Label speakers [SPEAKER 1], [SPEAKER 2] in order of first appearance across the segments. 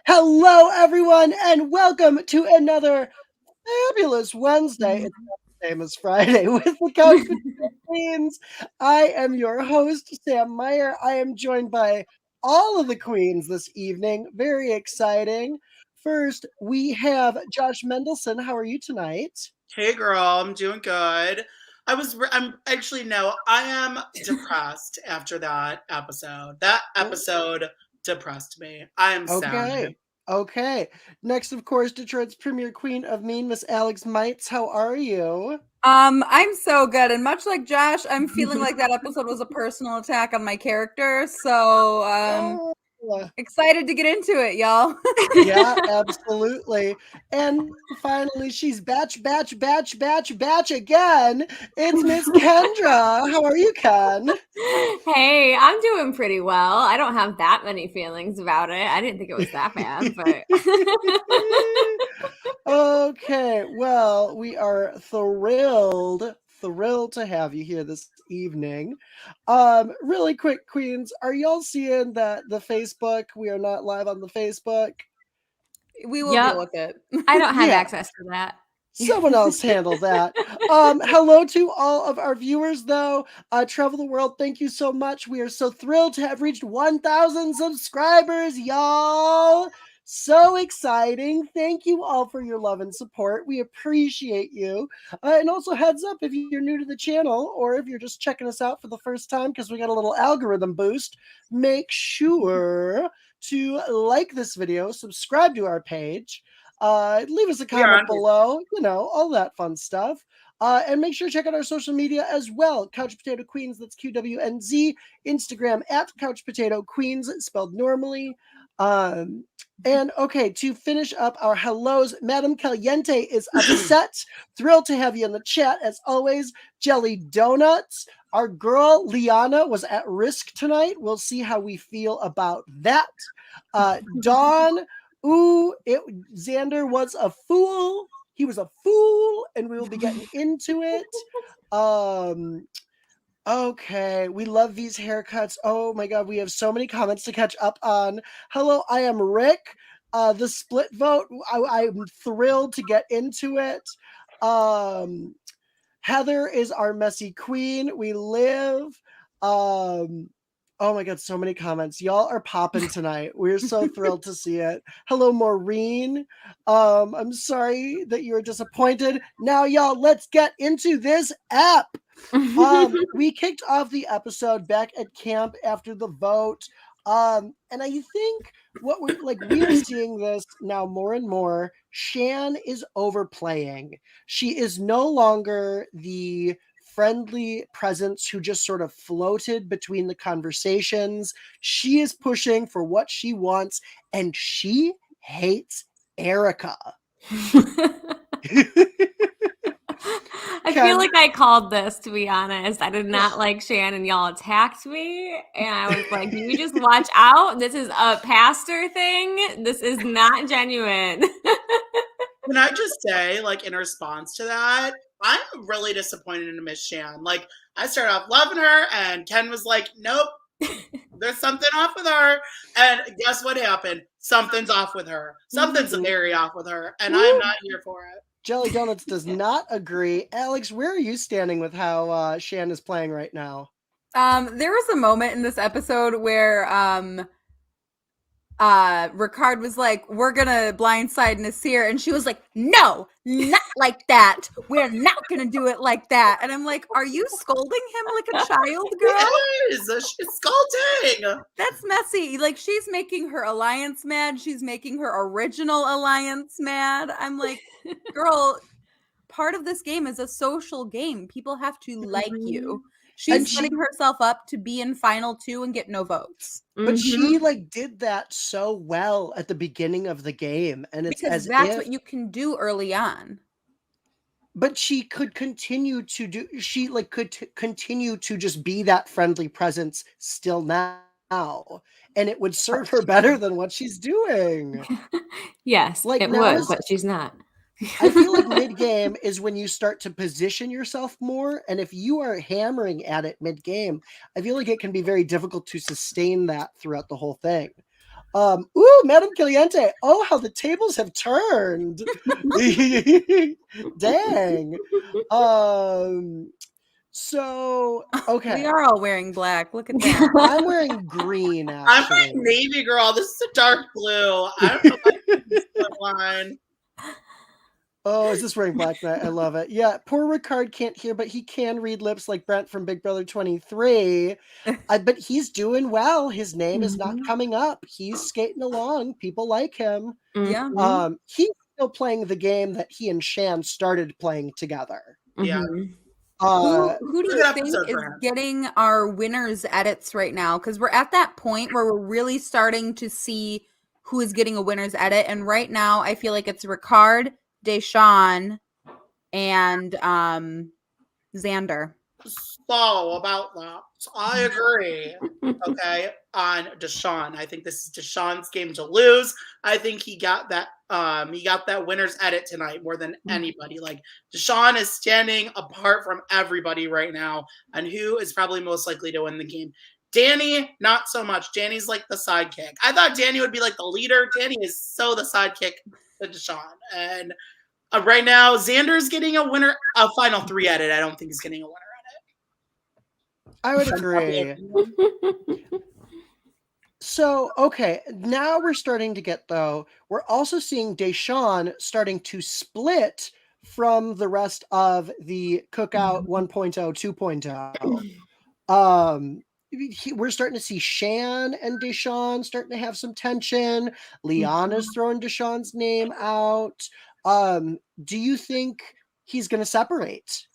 [SPEAKER 1] Hello, everyone, and welcome to another fabulous Wednesday. It's not the same as Friday with the Couch Potato Queens. I am your host, Sam Meier. I am joined by all of the queens this evening. Very exciting. First, we have Josh Mendelson. How are you tonight?
[SPEAKER 2] Hey girl, I'm doing good. I'm actually no, I am depressed after that episode. That episode depressed me. I am sad.
[SPEAKER 1] Okay. Next, of course, Detroit's premier queen of mean, Miss Alex Meitz. How are you?
[SPEAKER 3] I'm so good, and much like Josh, I'm feeling like that episode was a personal attack on my character, so
[SPEAKER 1] Oh.
[SPEAKER 3] excited to get into it, y'all.
[SPEAKER 1] Yeah, absolutely. And finally, she's batch again. It's Miss Kendra. How are you, Ken?
[SPEAKER 4] Hey, I'm doing pretty well. I don't have that many feelings about it. I didn't think it was that bad, but
[SPEAKER 1] Okay, well, we are thrilled to have you here this evening. Really quick, queens, are y'all seeing that the Facebook, we are not live on the Facebook?
[SPEAKER 3] We will
[SPEAKER 4] Yep.
[SPEAKER 3] deal with it.
[SPEAKER 4] I don't have
[SPEAKER 1] Yeah.
[SPEAKER 4] access to that.
[SPEAKER 1] Someone else handle that. Hello to all of our viewers, though. Travel the World, thank you so much. We are so thrilled to have reached 1,000 subscribers, y'all. So exciting. Thank you all for your love and support. We appreciate you. And also, heads up if you're new to the channel or if you're just checking us out for the first time because we got a little algorithm boost, make sure to like this video, subscribe to our page. Leave us a comment below, all that fun stuff. And make sure to check out our social media as well. Couch Potato Queens, that's QWNZ. Instagram at Couch Potato Queens, spelled normally. And okay, to finish up our hellos, Madame Caliente is upset. Thrilled to have you in the chat as always. Jelly Donuts. Our girl Liana was at risk tonight. We'll see how we feel about that. Dawn. Ooh, Xander was a fool. He was a fool, and we will be getting into it. Okay, we love these haircuts. Oh my god, we have so many comments to catch up on. Hello, I am Rick. The split vote, I'm thrilled to get into it. Heather is our messy queen. We live. Oh my god, so many comments. Y'all are popping tonight. We're so thrilled to see it. Hello, Maureen. I'm sorry that you were disappointed. Now, y'all, let's get into this app. We kicked off the episode back at camp after the vote. And I think what we're seeing this now more and more. Shan is overplaying. She is no longer the friendly presence who just sort of floated between the conversations. She is pushing for what she wants, and she hates Erica.
[SPEAKER 4] I feel like I called this, to be honest. I did not like Shan, and y'all attacked me. And I was like, you just watch out. This is a pastor thing. This is not genuine.
[SPEAKER 2] Can I just say, in response to that, I'm really disappointed in Miss Shan. I started off loving her, and Ken was like, nope, there's something off with her. And guess what happened? Something's off with her. Something's very off with her, and I'm not here for it.
[SPEAKER 1] Jelly Donuts does not agree. Alex, where are you standing with how Shan is playing right now?
[SPEAKER 3] There was a moment in this episode where Ricard was like, we're gonna blindside Nasir, and she was like, no, not like that. We're not gonna do it like that. And I'm like, are you scolding him like a child, girl?
[SPEAKER 2] Yes, she's scolding.
[SPEAKER 3] That's messy. She's making her alliance mad. She's making her original alliance mad. I'm like, girl, part of this game is a social game. People have to like you. She's setting herself up to be in final 2 and get no votes.
[SPEAKER 1] But she did that so well at the beginning of the game, and it's
[SPEAKER 3] because that's what you can do early on.
[SPEAKER 1] But she could continue to do. She could continue to just be that friendly presence still now, and it would serve her better than what she's doing.
[SPEAKER 4] Yes, it would, but she's not.
[SPEAKER 1] I feel like mid-game is when you start to position yourself more, and if you are hammering at it mid-game, I feel like it can be very difficult to sustain that throughout the whole thing. Madame Caliente. Oh, how the tables have turned. Dang. So, okay.
[SPEAKER 3] We are all wearing black. Look at that.
[SPEAKER 1] I'm wearing green,
[SPEAKER 2] I'm
[SPEAKER 1] actually.
[SPEAKER 2] wearing navy, girl. This is a dark blue. I don't know about this line.
[SPEAKER 1] Oh, is this wearing black tonight? I love it. Yeah, poor Ricard can't hear, but he can read lips like Brent from Big Brother 23. But he's doing well. His name is not coming up. He's skating along. People like him.
[SPEAKER 3] Yeah.
[SPEAKER 1] He's still playing the game that he and Shan started playing together.
[SPEAKER 2] Yeah.
[SPEAKER 3] Who do
[SPEAKER 2] Good
[SPEAKER 3] you
[SPEAKER 2] episode
[SPEAKER 3] think is
[SPEAKER 2] for him.
[SPEAKER 3] getting our winners edits right now? Because we're at that point where we're really starting to see who is getting a winner's edit. And right now, I feel like it's Ricard, Deshawn, and Xander.
[SPEAKER 2] So about that, I agree. Okay, on Deshawn. I think this is Deshawn's game to lose. I think he got that winner's edit tonight more than anybody. Like Deshawn is standing apart from everybody right now, and who is probably most likely to win the game. Danny, not so much. Danny's like the sidekick. I thought Danny would be like the leader. Danny is so the sidekick to Deshawn. And right now, Xander's getting a final 3 edit. I don't think he's getting a winner.
[SPEAKER 1] I would agree. So, okay, now we're starting to get, though, we're also seeing Deshawn starting to split from the rest of the Cookout 1.0, 2.0. We're starting to see Shan and Deshawn starting to have some tension. Liana's throwing Deshawn's name out. Do you think he's going to separate?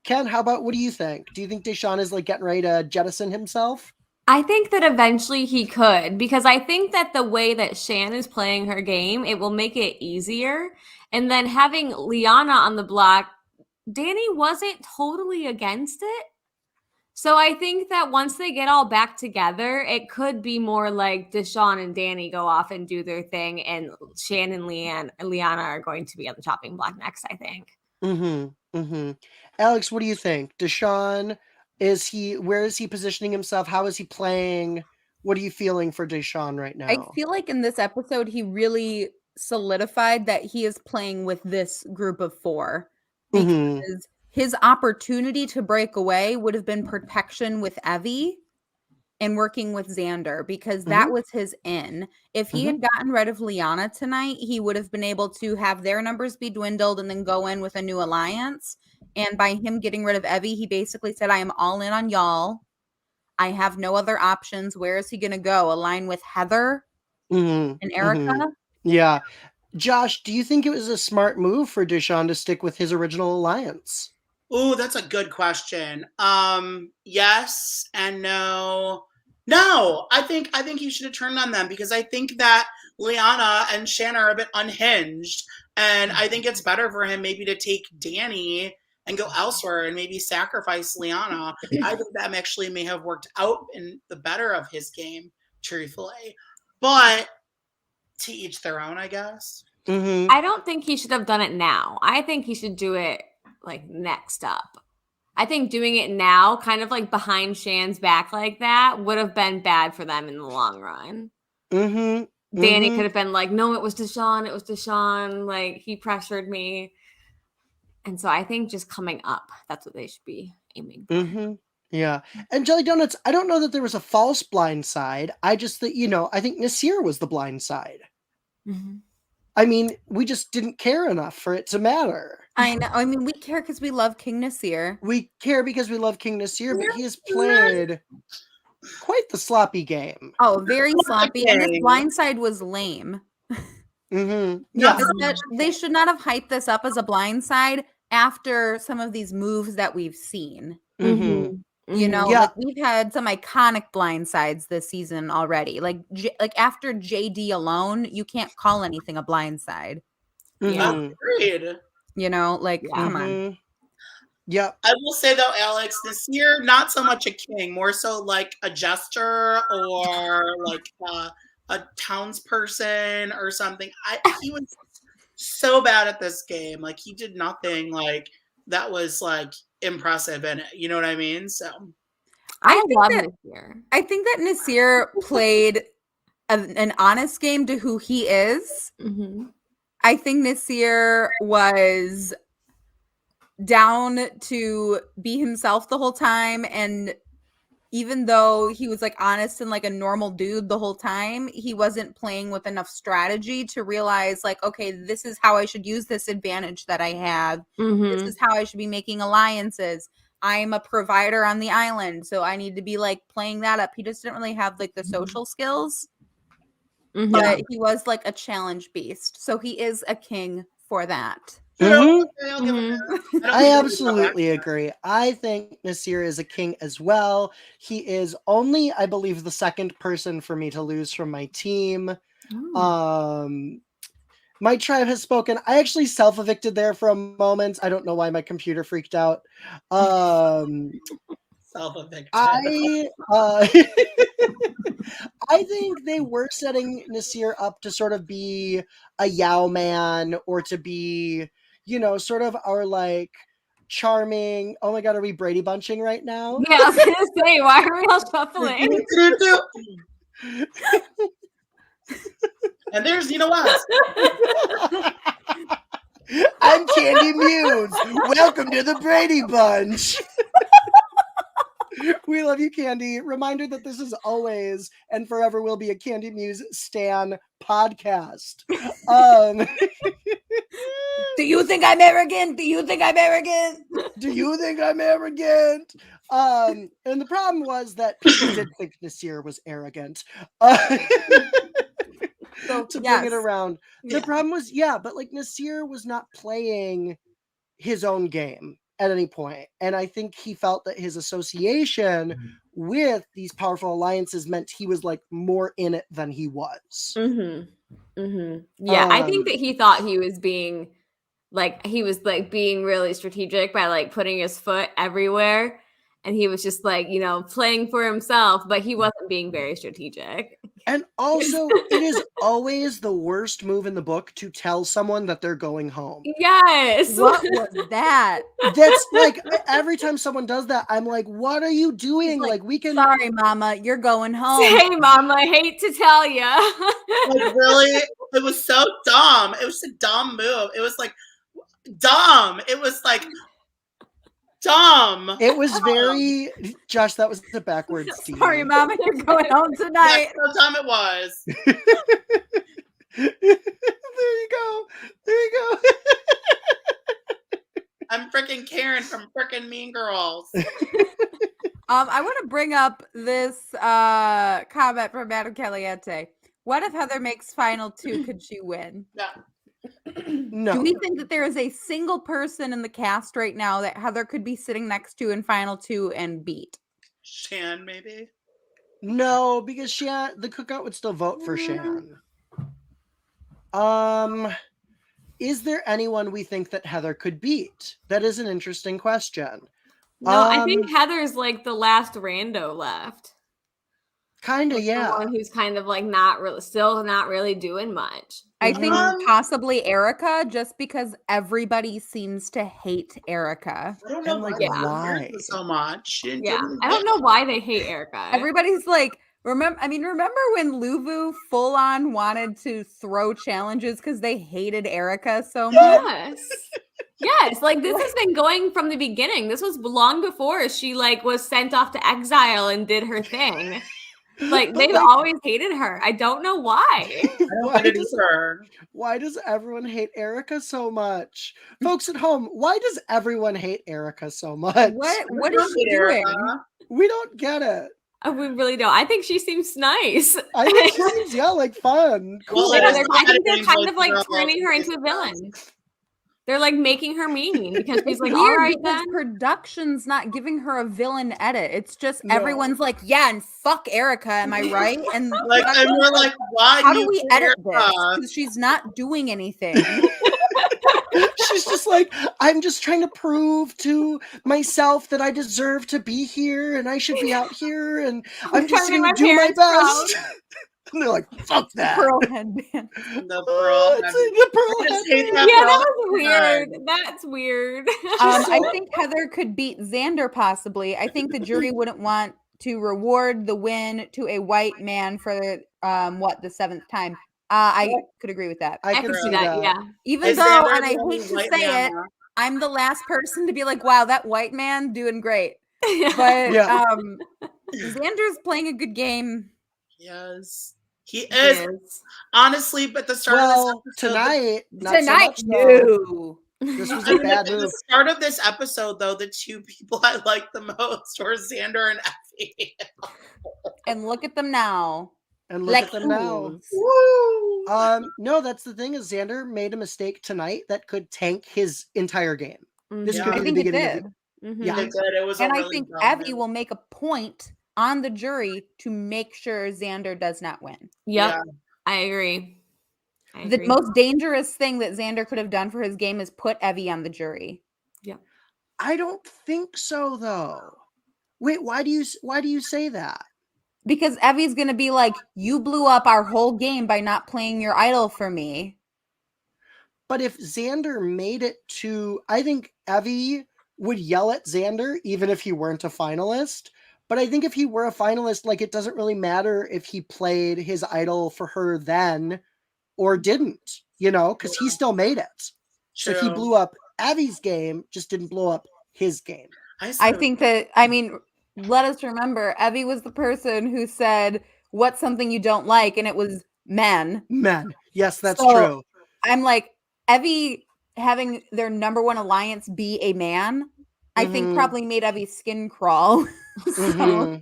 [SPEAKER 1] Ken, what do you think? Do you think Deshawn is like getting ready to jettison himself?
[SPEAKER 4] I think that eventually he could, because I think that the way that Shan is playing her game, it will make it easier. And then having Liana on the block, Danny wasn't totally against it. So I think that once they get all back together, it could be more like Deshawn and Danny go off and do their thing, and Shan and Liana are going to be on the chopping block next, I think.
[SPEAKER 1] Alex, what do you think? Deshawn, where is he positioning himself? How is he playing? What are you feeling for Deshawn right now?
[SPEAKER 3] I feel like in this episode, he really solidified that he is playing with this group of 4. Because his opportunity to break away would have been protection with Evie and working with Xander, because that was his in. If he had gotten rid of Liana tonight, he would have been able to have their numbers be dwindled and then go in with a new alliance. And by him getting rid of Evie, he basically said, I am all in on y'all. I have no other options. Where is he going to go? Align with Heather and Erica?
[SPEAKER 1] Yeah. Josh, do you think it was a smart move for Deshawn to stick with his original alliance?
[SPEAKER 2] Oh, that's a good question. Yes and no. No, I think he should have turned on them, because I think that Liana and Shan are a bit unhinged, and I think it's better for him maybe to take Danny and go elsewhere and maybe sacrifice Liana. I think that actually may have worked out in the better of his game, truthfully. But to each their own, I guess.
[SPEAKER 4] I don't think he should have done it now. I think he should do it like next up. I think doing it now, kind of like behind Shan's back like that, would have been bad for them in the long run. Danny could have been like, no, it was Deshawn. Like, he pressured me. And so I think just coming up, that's what they should be aiming for.
[SPEAKER 1] Yeah. And Jelly Donuts, I don't know that there was a false blind side. I just think, I think Nasir was the blind side. I mean, we just didn't care enough for it to matter.
[SPEAKER 3] I know. I mean, we care because we love King Nasir.
[SPEAKER 1] We care because we love King Nasir, but he has played quite the sloppy game.
[SPEAKER 3] Oh, very sloppy. And this blindside was lame.
[SPEAKER 1] Yeah.
[SPEAKER 3] They should not have hyped this up as a blindside after some of these moves that we've seen. Like we've had some iconic blindsides this season already. Like after JD alone, you can't call anything a blindside.
[SPEAKER 2] Agreed.
[SPEAKER 3] Come on.
[SPEAKER 1] Yep.
[SPEAKER 2] I will say though, Alex, this year, not so much a king, more so like a jester or like a townsperson or something. He was so bad at this game. Like, he did nothing like that was like impressive in it. You know what I mean? So
[SPEAKER 4] I love Nasir.
[SPEAKER 3] I think that Nasir played an honest game to who he is.
[SPEAKER 4] Mm-hmm.
[SPEAKER 3] I think Nasir was down to be himself the whole time, and even though he was like honest and like a normal dude the whole time, he wasn't playing with enough strategy to realize like, okay, this is how I should use this advantage that I have. This is how I should be making alliances. I'm a provider on the island, so I need to be like playing that up. He just didn't really have like the social skills, but he was like a challenge beast. So he is a king for that.
[SPEAKER 1] Mhm.
[SPEAKER 2] Okay, I'll give it that.
[SPEAKER 1] I absolutely agree. I think Nasir is a king as well. He is only, I believe, the second person for me to lose from my team. My tribe has spoken. I actually self-evicted there for a moment. I don't know why my computer freaked out.
[SPEAKER 2] Self-evicted.
[SPEAKER 1] I think they were setting Nasir up to sort of be a Yao man, or to be, sort of our like charming. Oh my god, are we Brady bunching right now?
[SPEAKER 4] Yeah, I was gonna say, why are we all shuffling?
[SPEAKER 2] And there's Nina West.
[SPEAKER 1] I'm Candy Muse. Welcome to the Brady Bunch. We love you, Candy. Reminder that this is always and forever will be a Candy Muse Stan podcast.
[SPEAKER 3] Do you think I'm arrogant? Do you think I'm arrogant?
[SPEAKER 1] Do you think I'm arrogant? And the problem was that people did think Nasir was arrogant. So to bring it around, the problem was, but like Nasir was not playing his own game at any point. And I think he felt that his association with these powerful alliances meant he was like more in it than he was.
[SPEAKER 4] Yeah, I think that he thought he was being being really strategic by like putting his foot everywhere. And he was just like, playing for himself, but he wasn't being very strategic.
[SPEAKER 1] And also, it is always the worst move in the book to tell someone that they're going home.
[SPEAKER 4] Yes.
[SPEAKER 3] What was that?
[SPEAKER 1] That's like, every time someone does that, I'm like, what are you doing? Like, we can.
[SPEAKER 3] Sorry, Mama, you're going home.
[SPEAKER 4] Hey, Mama, I hate to tell you.
[SPEAKER 2] Like, really? It was so dumb. It was a dumb move. It was like, dumb. It was like, dumb.
[SPEAKER 1] It was very, Josh, that was the backwards scene.
[SPEAKER 3] Sorry, Mama, you're going home tonight.
[SPEAKER 2] That's how dumb it was.
[SPEAKER 1] There you go.
[SPEAKER 2] I'm freaking Karen from freaking Mean Girls.
[SPEAKER 3] I want to bring up this comment from Madame Caliente. What if Heather makes final two? Could she win?
[SPEAKER 2] No.
[SPEAKER 1] No.
[SPEAKER 3] Do we think that there is a single person in the cast right now that Heather could be sitting next to in final two and beat?
[SPEAKER 2] Shan, maybe?
[SPEAKER 1] No, because the cookout would still vote for Shan. Is there anyone we think that Heather could beat? That is an interesting question.
[SPEAKER 4] No, I think Heather's like the last rando left.
[SPEAKER 1] Kind of,
[SPEAKER 4] The one who's kind of like still not really doing much.
[SPEAKER 3] I think possibly Erica, just because everybody seems to hate Erica.
[SPEAKER 2] I don't know
[SPEAKER 1] why
[SPEAKER 2] so much.
[SPEAKER 4] I don't know why they hate Erica.
[SPEAKER 3] Everybody's like, remember when Luvu full on wanted to throw challenges because they hated Erica so much?
[SPEAKER 4] Yes, like this has been going from the beginning. This was long before she like was sent off to exile and did her thing. Like they've always hated her. I don't know why.
[SPEAKER 1] Why does everyone hate Erica so much? Folks at home, why does everyone hate Erica so much?
[SPEAKER 3] What is she doing?
[SPEAKER 1] We don't get it.
[SPEAKER 4] We really don't. I think she seems nice.
[SPEAKER 1] I think she seems like fun. Cool.
[SPEAKER 4] I think they're kind of like turning her into a villain. They're like making her mean because she's like, all right, then.
[SPEAKER 3] Production's not giving her a villain edit. It's just everyone's like, yeah, and fuck Erica, am I right? And
[SPEAKER 2] like, and we're like, why?
[SPEAKER 3] How do we edit this? Because she's not doing anything.
[SPEAKER 1] She's just like, I'm just trying to prove to myself that I deserve to be here and I should be out here and I'm just going to do my best. And they're like, fuck that.
[SPEAKER 3] Pearl headband.
[SPEAKER 2] The pearl headband.
[SPEAKER 4] That was weird. That's weird.
[SPEAKER 3] I think Heather could beat Xander possibly. I think the jury wouldn't want to reward the win to a white man for the 7th time. I could agree with that.
[SPEAKER 1] I can see
[SPEAKER 4] that.
[SPEAKER 1] that.
[SPEAKER 4] Yeah.
[SPEAKER 3] Even
[SPEAKER 2] Is
[SPEAKER 3] though,
[SPEAKER 2] Xander
[SPEAKER 3] and I
[SPEAKER 2] the only
[SPEAKER 3] hate to
[SPEAKER 2] white
[SPEAKER 3] say
[SPEAKER 2] man
[SPEAKER 3] it,
[SPEAKER 2] there?
[SPEAKER 3] I'm the last person to be like, wow, that white man doing great.
[SPEAKER 4] Yeah.
[SPEAKER 3] But
[SPEAKER 1] Yeah.
[SPEAKER 3] Xander's playing a good game.
[SPEAKER 2] Yes. He
[SPEAKER 4] He
[SPEAKER 2] is.
[SPEAKER 4] is.
[SPEAKER 2] Honestly, but the start
[SPEAKER 1] Well,
[SPEAKER 2] of this episode,
[SPEAKER 1] tonight, not so
[SPEAKER 3] Tonight,
[SPEAKER 1] much though.
[SPEAKER 3] no.
[SPEAKER 1] This was
[SPEAKER 2] I
[SPEAKER 1] a
[SPEAKER 2] mean,
[SPEAKER 1] bad
[SPEAKER 2] at the
[SPEAKER 1] move.
[SPEAKER 2] start of this episode, though, the two people I liked the most were Xander and Effie.
[SPEAKER 3] And look at them now.
[SPEAKER 1] And look at them now.
[SPEAKER 3] fools.
[SPEAKER 2] Woo!
[SPEAKER 1] No, that's the thing is Xander made a mistake tonight that could tank his entire game. This
[SPEAKER 2] Yeah.
[SPEAKER 1] could
[SPEAKER 3] I
[SPEAKER 1] be the
[SPEAKER 3] think it
[SPEAKER 1] beginning
[SPEAKER 3] did.
[SPEAKER 1] of
[SPEAKER 4] Yeah.
[SPEAKER 2] It did. It was
[SPEAKER 3] And
[SPEAKER 2] a
[SPEAKER 3] I
[SPEAKER 2] really
[SPEAKER 3] think
[SPEAKER 2] dumb
[SPEAKER 3] Evie
[SPEAKER 2] move.
[SPEAKER 3] will make a point on the jury to make sure Xander does not win.
[SPEAKER 4] Yep.
[SPEAKER 2] Yeah.
[SPEAKER 4] I agree.
[SPEAKER 3] The most dangerous thing that Xander could have done for his game is put Evie on the jury.
[SPEAKER 1] I don't think so though. Wait, why do you say that?
[SPEAKER 3] Because Evie's going to be like, you blew up our whole game by not playing your idol for me.
[SPEAKER 1] But if Xander made it to, I think Evie would yell at Xander even if he weren't a finalist. But I think if he were a finalist, like it doesn't really matter if he played his idol for her then or didn't, because he still made it. So he
[SPEAKER 2] True.
[SPEAKER 1] blew up Evie's game, just didn't blow up his game.
[SPEAKER 3] I think that, let us remember, Evie was the person who said, what's something you don't like? And it was men.
[SPEAKER 1] Men. Yes, that's
[SPEAKER 3] So,
[SPEAKER 1] true.
[SPEAKER 3] I'm like, Evie having their number one alliance be a man, I think probably made Evie's skin crawl. So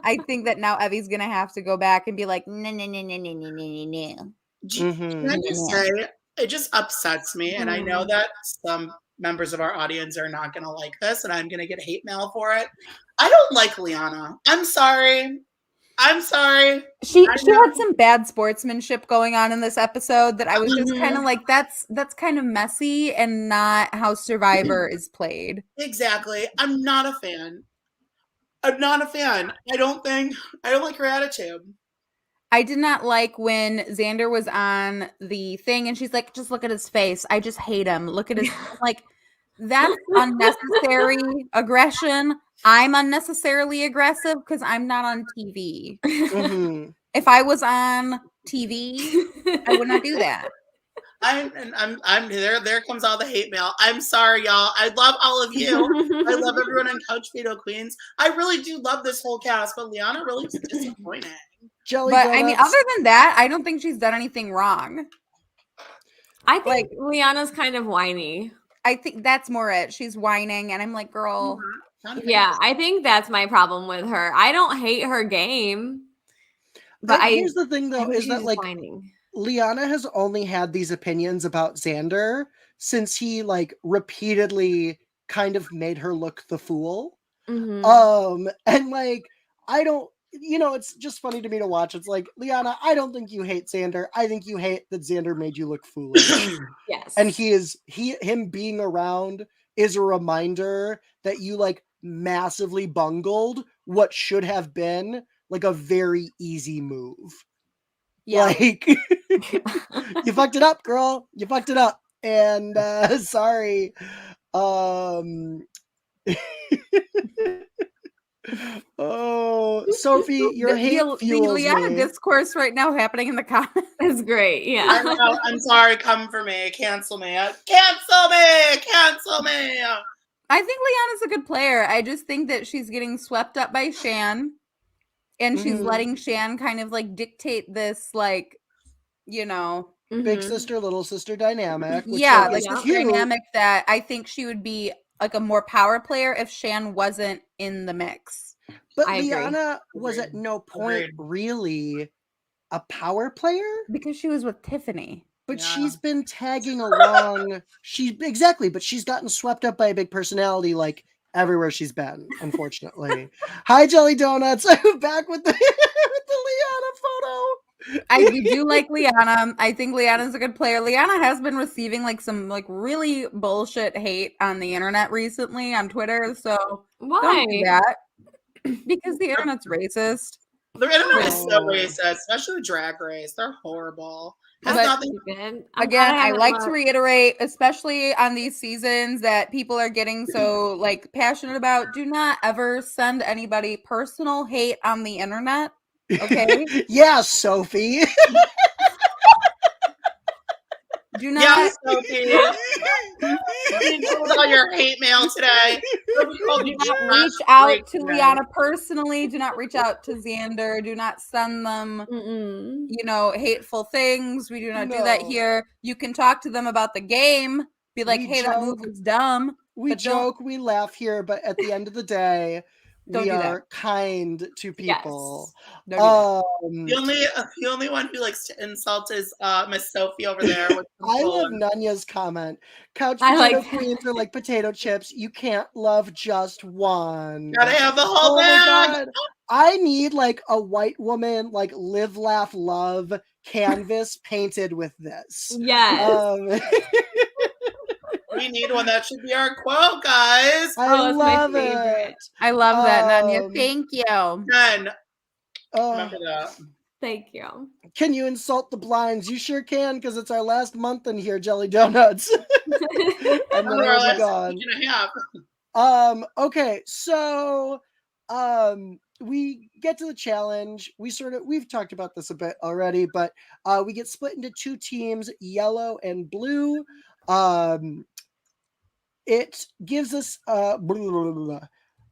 [SPEAKER 3] I think that now Evie's going to have to go back and be like, no.
[SPEAKER 2] Can I just say, it just upsets me, and I know that some members of our audience are not going to like this, and I'm going to get hate mail for it. I don't like Liana. I'm sorry.
[SPEAKER 3] She had some bad sportsmanship going on in this episode that I was just kind of like, that's kind of messy and not how Survivor is played.
[SPEAKER 2] Exactly. I'm not a fan. I don't like her attitude.
[SPEAKER 3] I did not like when Xander was on the thing and she's like, just look at his face. I just hate him. Look at his like, that's unnecessary aggression. I'm unnecessarily aggressive because I'm not on TV. If I was on TV, I would not do that.
[SPEAKER 2] I'm there. There comes all the hate mail. I'm sorry, y'all. I love all of you. I love everyone on Couch Veto Queens. I really do love this whole cast, but Liana really is disappointing.
[SPEAKER 3] But I mean, other than that, I don't think she's done anything wrong.
[SPEAKER 4] I think Liana's kind of whiny.
[SPEAKER 3] I think that's more it. She's whining, and I'm like, girl.
[SPEAKER 4] Yeah, I think that's my problem with her. I don't hate her game. But
[SPEAKER 1] here's the thing, though, is that like
[SPEAKER 4] whining.
[SPEAKER 1] Liana has only had these opinions about Xander since he like repeatedly kind of made her look the fool. And like, I don't, it's just funny to me to watch. It's like, Liana, I don't think you hate Xander. I think you hate that Xander made you look foolish.
[SPEAKER 4] Yes.
[SPEAKER 1] And him being around is a reminder that you like massively bungled what should have been like a very easy move. Yeah. Like, you fucked it up, girl. You fucked it up. And sorry. Oh, Sophie, your hate fuels
[SPEAKER 3] Liana
[SPEAKER 1] me.
[SPEAKER 3] discourse right now happening in the comments
[SPEAKER 4] is great. Yeah.
[SPEAKER 2] I know, I'm sorry. Come for me. Cancel me. Cancel me. Cancel me.
[SPEAKER 3] I think Liana's a good player. I just think that she's getting swept up by Shan. And she's letting Shan kind of like dictate this, like,
[SPEAKER 1] big sister, little sister dynamic. Which
[SPEAKER 3] yeah,
[SPEAKER 1] like
[SPEAKER 3] this dynamic that I think she would be like a more power player if Shan wasn't in the mix.
[SPEAKER 1] But Liana was at no point really a power player
[SPEAKER 3] because she was with Tiffany.
[SPEAKER 1] But she's been tagging along. But she's gotten swept up by a big personality like everywhere she's been, unfortunately. Hi, Jelly Donuts. I'm back with the Liana photo.
[SPEAKER 3] I do like Liana. I think Liana's a good player. Liana has been receiving like some like really bullshit hate on the internet recently on Twitter. So
[SPEAKER 4] why?
[SPEAKER 3] Don't do that. Because the internet's racist.
[SPEAKER 2] The internet is so
[SPEAKER 1] Oh.
[SPEAKER 2] racist, especially Drag Race. They're horrible. Has
[SPEAKER 3] But-
[SPEAKER 2] nothing.
[SPEAKER 4] Stupid.
[SPEAKER 3] Again, I like to reiterate, especially on these seasons that people are getting so like passionate about, do not ever send anybody personal hate on the internet. Okay?
[SPEAKER 1] Yeah, Sophie.
[SPEAKER 3] Do not
[SPEAKER 2] Yeah, Sophie. With all your hate mail today.
[SPEAKER 3] do not reach out to Liana personally. Do not reach out to Xander. Do not send them, hateful things. We do not do that
[SPEAKER 1] No.
[SPEAKER 3] here. You can talk to them about the game. Be like,
[SPEAKER 1] We
[SPEAKER 3] hey, that move
[SPEAKER 1] joke.
[SPEAKER 3] was dumb.
[SPEAKER 1] We
[SPEAKER 3] But don't-
[SPEAKER 1] joke, we laugh here, but at the end of the day,
[SPEAKER 3] Don't
[SPEAKER 1] we
[SPEAKER 3] do that.
[SPEAKER 1] are kind to people.
[SPEAKER 3] Don't do that.
[SPEAKER 2] The only one who likes to insult is Miss Sophie over there. With
[SPEAKER 1] I love Nanya's comment. Couch potato queens are like potato chips. You can't love just one.
[SPEAKER 2] Gotta have the whole
[SPEAKER 1] Oh my
[SPEAKER 2] bag.
[SPEAKER 1] God. I need like a white woman, like live, laugh, love canvas painted with this.
[SPEAKER 4] Yes.
[SPEAKER 2] We need one. That should be our quote, guys.
[SPEAKER 1] I
[SPEAKER 4] it's my
[SPEAKER 1] love
[SPEAKER 4] favorite.
[SPEAKER 1] it.
[SPEAKER 3] I love that, Nanya. Thank you.
[SPEAKER 2] Jen, remember that.
[SPEAKER 4] Thank you.
[SPEAKER 1] Can you insult the blinds? You sure can, because it's our last month in here, Jelly Donuts. And then we'll be gone.
[SPEAKER 2] Week and a half.
[SPEAKER 1] Okay, so we get to the challenge. We've talked about this a bit already, but we get split into two teams, yellow and blue. It gives us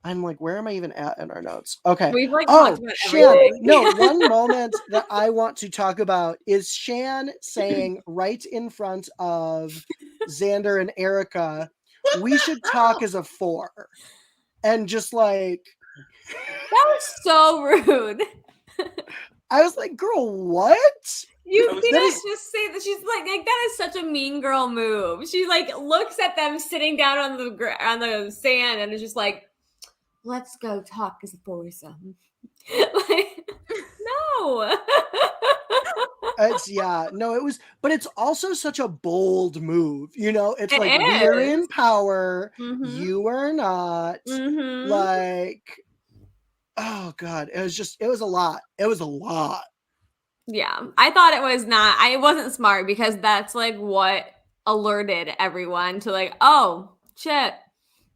[SPEAKER 1] I'm like, where am I even at in our notes? Okay.
[SPEAKER 4] We've talked about
[SPEAKER 1] Shan,
[SPEAKER 4] everything.
[SPEAKER 1] no, one moment that I want to talk about is Shan saying right in front of Xander and Erica, we should talk as a 4. And just like
[SPEAKER 4] That was so rude.
[SPEAKER 1] I was like, girl, what?
[SPEAKER 4] You
[SPEAKER 2] That was
[SPEAKER 4] can't
[SPEAKER 1] nice.
[SPEAKER 4] just say that. She's like that is such a mean girl move. She like looks at them sitting down on the sand and is just like, let's go talk as a foursome. Like, no.
[SPEAKER 1] But it's also such a bold move, it's
[SPEAKER 4] It
[SPEAKER 1] like we're
[SPEAKER 4] is.
[SPEAKER 1] in power,
[SPEAKER 4] Mhm.
[SPEAKER 1] you are not.
[SPEAKER 4] Mhm.
[SPEAKER 1] Like, oh God, it was a lot. It was a lot.
[SPEAKER 4] Yeah, I thought it wasn't smart because that's like what alerted everyone to like, oh shit,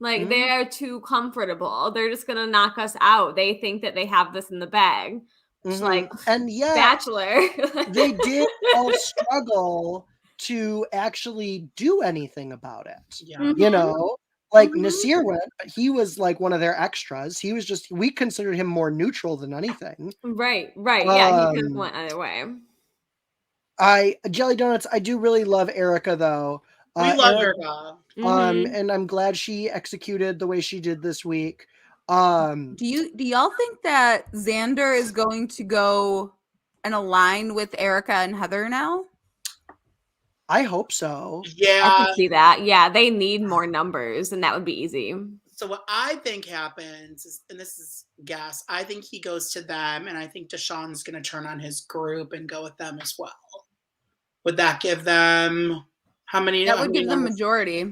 [SPEAKER 4] like
[SPEAKER 1] Mhm.
[SPEAKER 4] they're too comfortable. They're just gonna knock us out. They think that they have this in the bag. Just like,
[SPEAKER 1] and yet
[SPEAKER 4] Bachelor.
[SPEAKER 1] they did all struggle to actually do anything about it.
[SPEAKER 2] Yeah.
[SPEAKER 1] Like
[SPEAKER 4] Mhm.
[SPEAKER 1] Nasir went, but he was like one of their extras. He was we considered him more neutral than anything.
[SPEAKER 4] Right. Yeah, he could have went either way.
[SPEAKER 1] Jelly Donuts, I do really love Erica though.
[SPEAKER 2] We love
[SPEAKER 1] Erica,
[SPEAKER 2] her.
[SPEAKER 4] Mhm.
[SPEAKER 1] and I'm glad she executed the way she did this week.
[SPEAKER 3] Do y'all think that Xander is going to go and align with Erica and Heather now?
[SPEAKER 1] I hope so.
[SPEAKER 4] I
[SPEAKER 2] Yeah.
[SPEAKER 4] can see that. Yeah, they need more numbers, and that would be easy.
[SPEAKER 2] So what I think happens is, and this is guess, I think he goes to them, and I think Deshaun's going to turn on his group and go with them as well. Would that give them how many?
[SPEAKER 3] That
[SPEAKER 2] how
[SPEAKER 3] would
[SPEAKER 2] many
[SPEAKER 3] give them
[SPEAKER 2] numbers?
[SPEAKER 3] majority.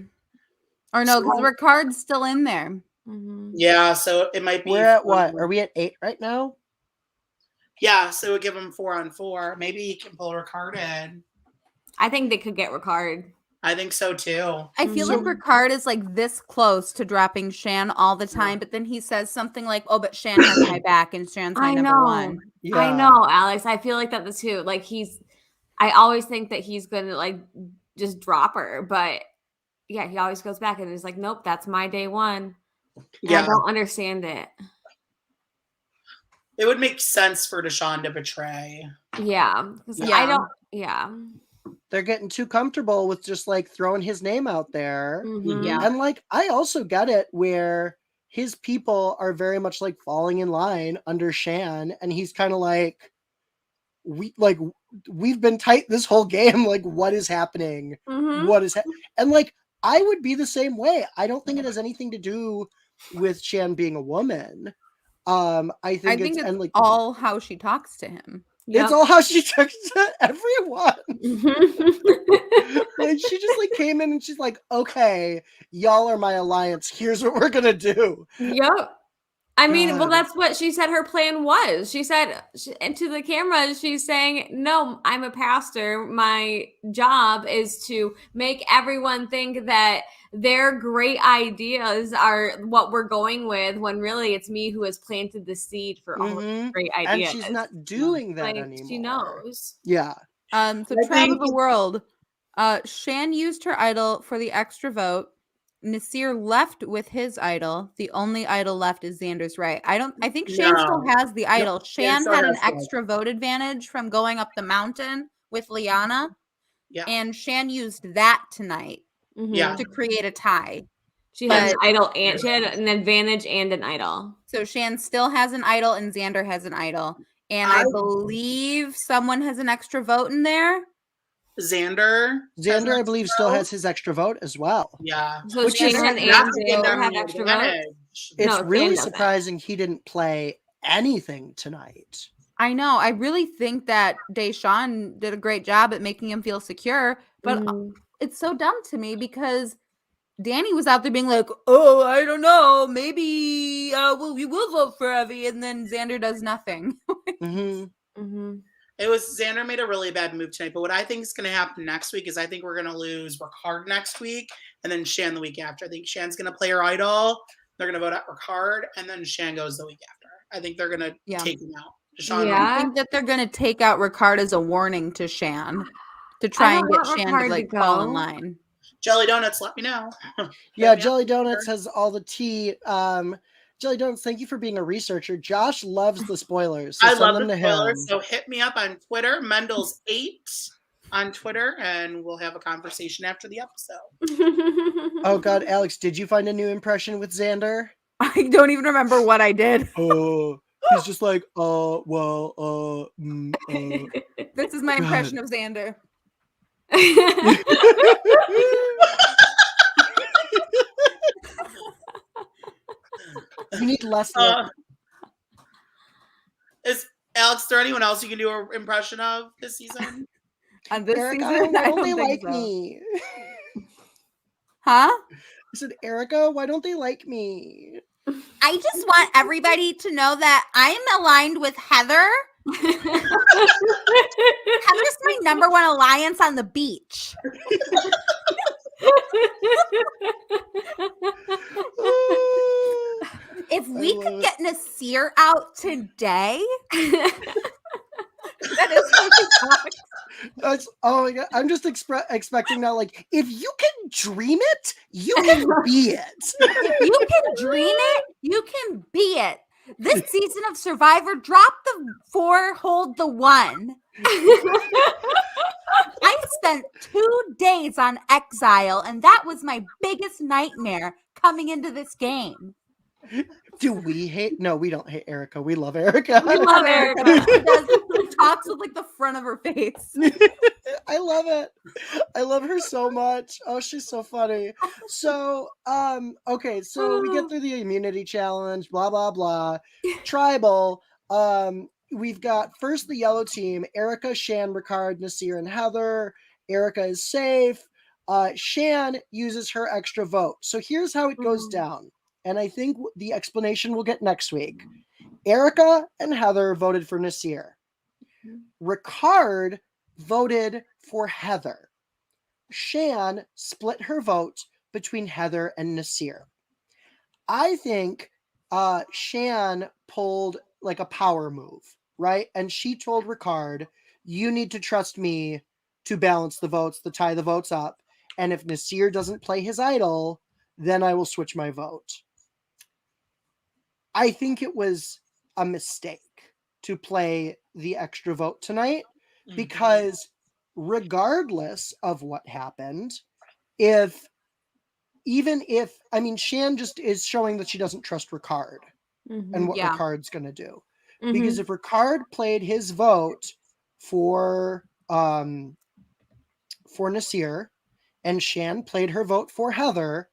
[SPEAKER 3] Or no, because Ricard's still in there.
[SPEAKER 4] Mhm.
[SPEAKER 2] Yeah, so it might be.
[SPEAKER 1] We're at what? Are we at 8 right now?
[SPEAKER 2] Yeah, so it would give him 4-on-4. Maybe he can pull Ricard in.
[SPEAKER 4] I think they could get Ricard.
[SPEAKER 2] I think so too.
[SPEAKER 3] I feel like Ricard is like this close to dropping Shan all the time, but then he says something like, "Oh, but Shan has my back, and Shan's my number one."
[SPEAKER 1] Yeah.
[SPEAKER 4] I know, Alex. I feel like that too. Like I always think that he's gonna like just drop her, but yeah, he always goes back and is like, "Nope, that's my day one." And I don't understand it.
[SPEAKER 2] It would make sense for Deshaun to betray.
[SPEAKER 4] Yeah, because
[SPEAKER 3] Yeah.
[SPEAKER 4] I don't. Yeah.
[SPEAKER 1] They're getting too comfortable with just like throwing his name out there.
[SPEAKER 4] Mhm.
[SPEAKER 3] Yeah.
[SPEAKER 1] And like, I also get it where his people are very much like falling in line under Shan, and he's kind of like, we've been tight this whole game. Like, what is happening?
[SPEAKER 4] Mhm.
[SPEAKER 1] What is and like, I would be the same way. I don't think it has anything to do with Shan being a woman. I think it's and like
[SPEAKER 3] all how she talks to him.
[SPEAKER 1] it's all how she talks to everyone.
[SPEAKER 4] Mhm.
[SPEAKER 1] Like, she just like came in and she's like, okay, y'all are my alliance. Here's what we're gonna do.
[SPEAKER 4] Yep. I mean, well,
[SPEAKER 1] God.
[SPEAKER 4] that's what she said her plan was. She said into the camera, she's saying, no, I'm a pastor. My job is to make everyone think that their great ideas are what we're going with, when really it's me who has planted the seed for all of these great
[SPEAKER 1] And
[SPEAKER 4] ideas.
[SPEAKER 1] she's not doing that
[SPEAKER 4] Like,
[SPEAKER 1] anymore.
[SPEAKER 4] she knows.
[SPEAKER 1] Yeah.
[SPEAKER 3] So
[SPEAKER 2] I
[SPEAKER 3] Travel
[SPEAKER 2] think-
[SPEAKER 3] the World. Shan used her idol for the extra vote. Nasir left with his idol. The only idol left is Xander's right. I think Shan still
[SPEAKER 2] No.
[SPEAKER 3] has the idol. Shan
[SPEAKER 2] still
[SPEAKER 3] had an
[SPEAKER 2] has the idol.
[SPEAKER 3] extra vote advantage from going up the mountain with Liana,
[SPEAKER 2] Yeah.
[SPEAKER 3] and Shan used that tonight
[SPEAKER 2] Yeah.
[SPEAKER 3] to create a tie.
[SPEAKER 4] She had an
[SPEAKER 3] But-
[SPEAKER 4] idol, and she had an advantage and an idol.
[SPEAKER 3] So Shan still has an idol and Xander has an idol. And I believe someone has an extra vote in there.
[SPEAKER 2] Xander,
[SPEAKER 1] Xander, I believe, still has his extra vote as well.
[SPEAKER 2] Yeah.
[SPEAKER 4] So
[SPEAKER 1] Which is
[SPEAKER 4] Shan and
[SPEAKER 2] That's a
[SPEAKER 4] Xander have
[SPEAKER 2] definite
[SPEAKER 4] extra votes.
[SPEAKER 2] advantage.
[SPEAKER 1] It's
[SPEAKER 4] No, Shan
[SPEAKER 1] really
[SPEAKER 4] doesn't.
[SPEAKER 1] surprising he didn't play anything tonight.
[SPEAKER 3] I know. I really think that Deshawn did a great job at making him feel secure, but it's so dumb to me because Danny was out there being like, "Oh, I don't know, maybe we will vote for Evie," and then Xander does nothing.
[SPEAKER 2] It was Xander made a really bad move tonight, but what I think is going to happen next week is I think we're going to lose Ricard next week, and then Shan the week after. I think Shan's going to play her idol. They're going to vote out Ricard, and then Shan goes the week after. I think they're going to take him out. Deshaun
[SPEAKER 3] I think that they're going to take out Ricard as a warning to Shan to try and get Shan to like fall in line.
[SPEAKER 2] Jelly Donuts, let me know.
[SPEAKER 1] Yeah, Jelly Donuts has all the tea. Jelly Donuts, thank you for being a researcher. Josh loves the spoilers. So
[SPEAKER 2] I
[SPEAKER 1] send
[SPEAKER 2] love
[SPEAKER 1] them
[SPEAKER 2] the
[SPEAKER 1] to
[SPEAKER 2] spoilers,
[SPEAKER 1] him.
[SPEAKER 2] so hit me up on Twitter, Mendels8 on Twitter, and we'll have a conversation after the episode.
[SPEAKER 1] Oh God, Alex, did you find a new impression with Xander?
[SPEAKER 3] I don't even remember what I did.
[SPEAKER 1] He's just like,
[SPEAKER 3] This is my impression of Xander.
[SPEAKER 1] You need less.
[SPEAKER 2] Is Alex, there anyone else you can do an impression of this season?
[SPEAKER 3] On this
[SPEAKER 1] Erica,
[SPEAKER 3] season,
[SPEAKER 1] why
[SPEAKER 3] I
[SPEAKER 1] don't
[SPEAKER 3] don't
[SPEAKER 1] they
[SPEAKER 3] think
[SPEAKER 1] like
[SPEAKER 3] so.
[SPEAKER 1] me?
[SPEAKER 3] Huh?
[SPEAKER 1] I said, Erica, why don't they like me?
[SPEAKER 3] I just want everybody to know that I'm aligned with Heather. Heather's my number one alliance on the beach. If we could get Nasir out today, that is
[SPEAKER 1] That's, oh my God, I'm just expecting now, like, if you can dream it, you can be it.
[SPEAKER 3] You can dream it, you can be it. This season of Survivor, drop the 4, hold the 1. I spent 2 days on exile, and that was my biggest nightmare coming into this game.
[SPEAKER 1] Do we hate? No, we don't hate Erica. We love Erica.
[SPEAKER 4] We love Erica.
[SPEAKER 3] She talks with like the front of her face.
[SPEAKER 1] I love it. I love her so much. Oh, she's so funny. So, okay, so we get through the immunity challenge, blah blah blah. Tribal. We've got first the yellow team: Erica, Shan, Ricard, Nasir, and Heather. Erica is safe. Shan uses her extra vote. So here's how it goes down. And I think the explanation we'll get next week. Erica and Heather voted for Nasir. Ricard voted for Heather. Shan split her vote between Heather and Nasir. I think Shan pulled like a power move, right? And she told Ricard, you need to trust me to balance the votes, to tie the votes up. And if Nasir doesn't play his idol, then I will switch my vote. I think it was a mistake to play the extra vote tonight because regardless of what happened, even if Shan just is showing that she doesn't trust Ricard and what Ricard's going to do. Because if Ricard played his vote for Nasir and Shan played her vote for Heather,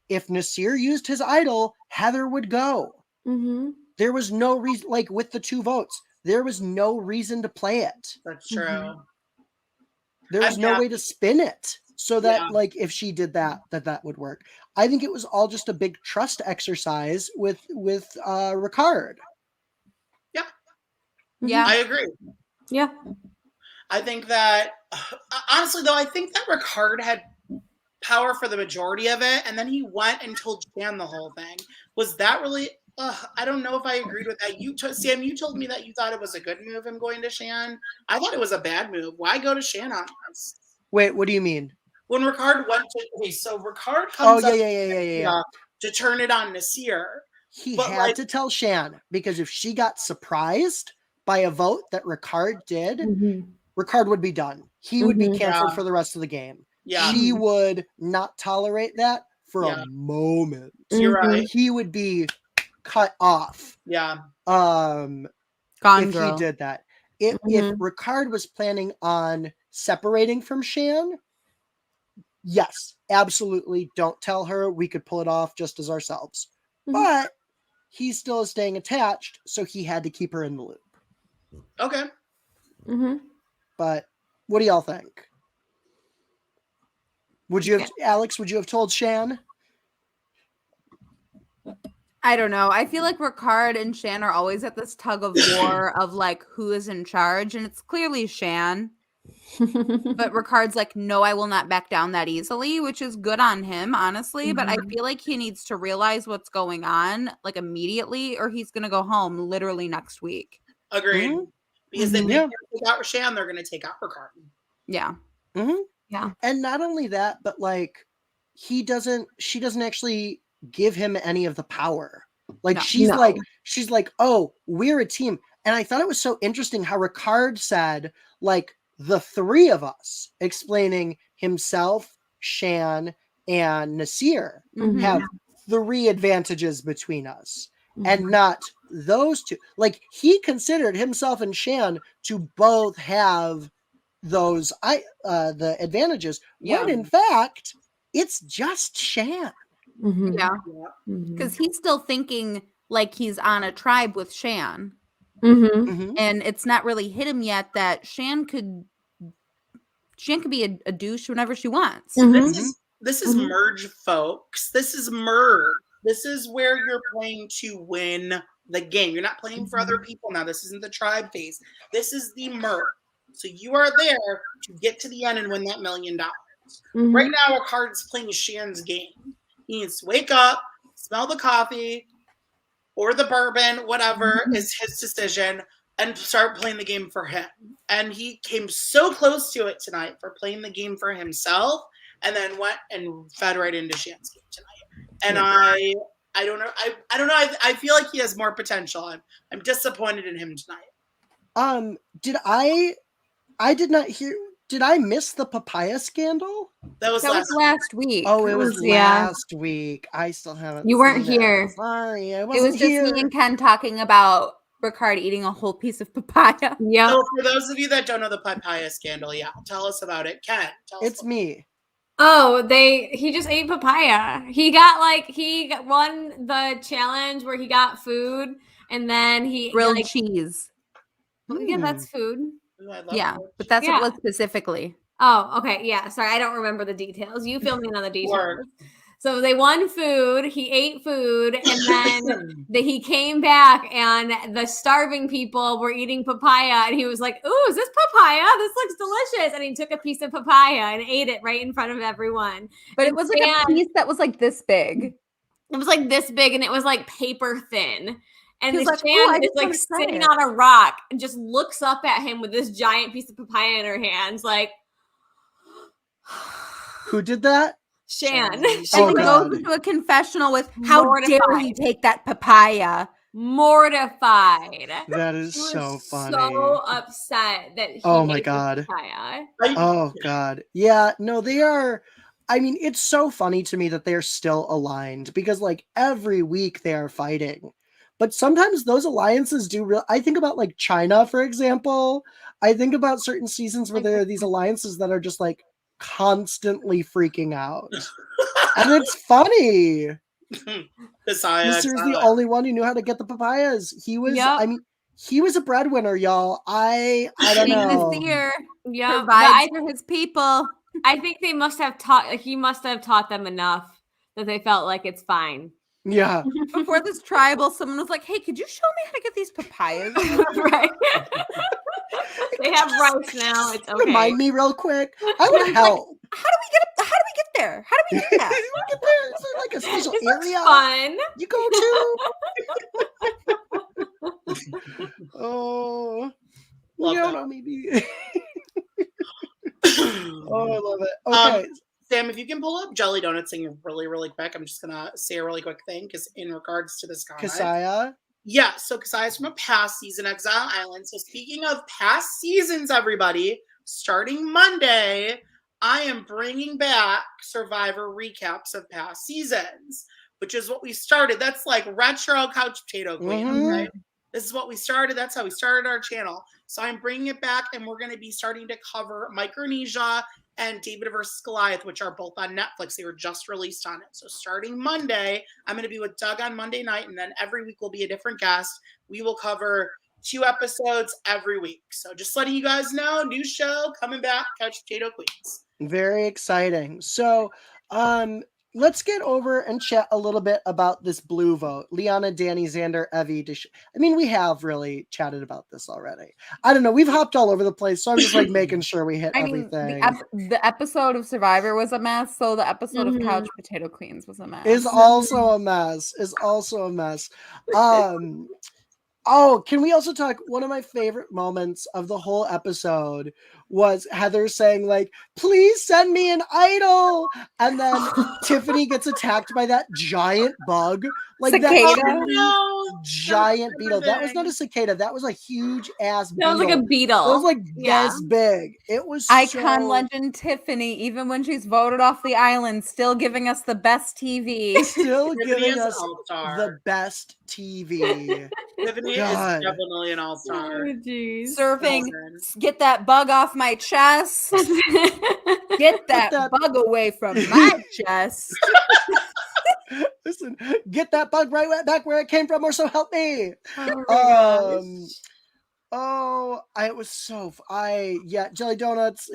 [SPEAKER 1] if Nasir used his idol, Heather would go. There was no reason, like with the 2 votes, there was no reason to play it.
[SPEAKER 2] That's true.
[SPEAKER 1] There was no way to spin it. so that like if she did that would work. I think it was all just a big trust exercise with Ricard.
[SPEAKER 3] Yeah.
[SPEAKER 2] I agree.
[SPEAKER 4] Yeah.
[SPEAKER 2] I think that, honestly, though, I think that Ricard had power for the majority of it, and then he went and told Shan the whole thing. Was that really? I don't know if I agreed with that. Sam, you told me that you thought it was a good move, him going to Shan. I thought it was a bad move. Why go to Shan on this?
[SPEAKER 1] Wait, what do you mean?
[SPEAKER 2] When Ricard went to, okay, so Ricard comes up
[SPEAKER 1] yeah.
[SPEAKER 2] to turn it on Nasir.
[SPEAKER 1] He had to tell Shan, because if she got surprised by a vote that Ricard did, Ricard would be done. He would be canceled for the rest of the game.
[SPEAKER 2] Yeah.
[SPEAKER 1] She would not tolerate that for a moment.
[SPEAKER 2] You're right.
[SPEAKER 1] He would be cut off.
[SPEAKER 2] Yeah.
[SPEAKER 3] Gone
[SPEAKER 1] if
[SPEAKER 3] girl.
[SPEAKER 1] he did that. If Ricard was planning on separating from Shan, yes, absolutely. Don't tell her. We could pull it off just as ourselves. But he still is staying attached, so he had to keep her in the loop.
[SPEAKER 2] Okay.
[SPEAKER 1] But what do y'all think? Would you have, Alex, would you have told Shan?
[SPEAKER 3] I don't know. I feel like Ricard and Shan are always at this tug of war of like who is in charge, and it's clearly Shan. But Ricard's like, no, I will not back down that easily, which is good on him, honestly. But I feel like he needs to realize what's going on like immediately, or he's gonna go home literally next week.
[SPEAKER 2] Agreed. Because they take out Shan, they're gonna take out Ricard.
[SPEAKER 3] Yeah.
[SPEAKER 4] Yeah.
[SPEAKER 1] And not only that, but like she doesn't actually give him any of the power. Like she's like, oh, we're a team. And I thought it was so interesting how Ricard said, like, the three of us, explaining himself, Shan, and Nasir have three advantages between us, and not those two. Like, he considered himself and Shan to both have those the advantages, when in fact it's just Shan.
[SPEAKER 3] Yeah. Because he's still thinking like he's on a tribe with Shan. And it's not really hit him yet that Shan could be a douche whenever she wants.
[SPEAKER 2] This is merge, folks. This is merge. This is where you're playing to win the game. You're not playing for other people now. This isn't the tribe phase. This is the merge. So you are there to get to the end and win that $1 million. Right now, Ricard's playing Shan's game. He needs to wake up, smell the coffee or the bourbon, whatever is his decision, and start playing the game for him. And he came so close to it tonight for playing the game for himself, and then went and fed right into Shan's game tonight. And I don't know. I don't know. I feel like he has more potential. I'm disappointed in him tonight.
[SPEAKER 1] I did not hear. Did I miss the Papaya Scandal?
[SPEAKER 2] That was
[SPEAKER 3] last week.
[SPEAKER 1] Oh, it was last week. I still haven't.
[SPEAKER 4] You weren't here.
[SPEAKER 1] Sorry, I
[SPEAKER 3] It
[SPEAKER 1] wasn't
[SPEAKER 3] was just me and Ken talking about Ricard eating a whole piece of papaya.
[SPEAKER 4] Yeah.
[SPEAKER 2] So for those of you that don't know the Papaya Scandal, tell us about it. Ken, tell us.
[SPEAKER 1] It's me.
[SPEAKER 4] Oh, he just ate papaya. He won the challenge where he got food, and then he
[SPEAKER 3] grilled cheese.
[SPEAKER 4] Well, yeah, that's food.
[SPEAKER 3] Yeah, but that's what it was specifically.
[SPEAKER 4] Oh, okay. Yeah. Sorry, I don't remember the details. You fill me in on the details. So they won food. He ate food, and then he came back, and the starving people were eating papaya, and he was like, "Ooh, is this papaya? This looks delicious!" And he took a piece of papaya and ate it right in front of everyone.
[SPEAKER 3] But it was like a piece that was like this big.
[SPEAKER 4] It was like this big, and it was like paper thin. And the
[SPEAKER 3] like,
[SPEAKER 4] Shan is like sitting on a rock and just looks up at him with this giant piece of papaya in her hands, like.
[SPEAKER 1] Who did that?
[SPEAKER 4] Shan.
[SPEAKER 3] And he goes into a confessional with, "How dare you take that papaya?"
[SPEAKER 4] Mortified.
[SPEAKER 1] That is so funny.
[SPEAKER 4] So upset that he
[SPEAKER 1] oh my god.
[SPEAKER 4] Papaya.
[SPEAKER 1] Oh god. Yeah, no, they are. I mean, it's so funny to me that they're still aligned, because like every week they are fighting. But sometimes those alliances do I think about like China, for example. I think about certain seasons where there are these alliances that are just like constantly freaking out. And it's funny. Nasir's the only one who knew how to get the papayas. He was, I mean, he was a breadwinner, y'all. I don't know.
[SPEAKER 3] Nasir provides for his people.
[SPEAKER 4] I think they must have taught. He must have taught them enough that they felt like it's fine.
[SPEAKER 1] Yeah.
[SPEAKER 3] Before this tribal, someone was like, "Hey, could you show me how to get these papayas?"
[SPEAKER 4] Right. They have rice now. It's okay.
[SPEAKER 1] Remind me real quick. I would help.
[SPEAKER 3] How do we get there? How do we do that?
[SPEAKER 1] Get there. Is there like a special
[SPEAKER 4] This looks
[SPEAKER 1] area
[SPEAKER 4] fun.
[SPEAKER 1] you go to? Oh,
[SPEAKER 2] Love that.
[SPEAKER 1] no, maybe. Oh, I love it. Okay.
[SPEAKER 2] Sam, if you can pull up Jelly Donuts thing really, really quick, I'm just gonna say a really quick thing because in regards to this comment,
[SPEAKER 1] Kasaya.
[SPEAKER 2] yeah, so Kasaya's from a past season, Exile Island. So speaking of past seasons, everybody, starting Monday, I am bringing back Survivor recaps of past seasons, which is what we started. That's like retro couch potato queen, okay? This is what we started. That's how we started our channel. So I'm bringing it back, and we're going to be starting to cover Micronesia and David vs. Goliath, which are both on Netflix. They were just released on it. So starting Monday, I'm going to be with Doug on Monday night, and then every week will be a different guest. We will cover 2 episodes every week. So just letting you guys know, new show coming back, Couch Potato Queens.
[SPEAKER 1] Very exciting. So, let's get over and chat a little bit about this blue vote. Liana, Danny, Xander, Evie. I mean, we have really chatted about this already. I don't know. We've hopped all over the place, so I'm just like making sure we hit everything.
[SPEAKER 3] The episode of Survivor was a mess, so the episode of Couch Potato Queens was a mess.
[SPEAKER 1] Is also a mess. Oh, can we also talk? One of my favorite moments of the whole episode was Heather saying, like, please send me an idol. And then Tiffany gets attacked by that giant bug. Like
[SPEAKER 3] cicada?
[SPEAKER 1] that giant beetle. That was not a cicada. That was a huge ass beetle.
[SPEAKER 4] That was like a beetle.
[SPEAKER 1] It was like this big. It was
[SPEAKER 3] Icon legend Tiffany, even when she's voted off the island, still giving us the best TV.
[SPEAKER 1] Still giving us the best TV.
[SPEAKER 2] Tiffany is definitely an all-star.
[SPEAKER 4] Oh,
[SPEAKER 3] serving, get that bug off my chest. Get that bug away from my chest.
[SPEAKER 1] Listen, get that bug right back where it came from, or so help me. It was so Jelly Donuts.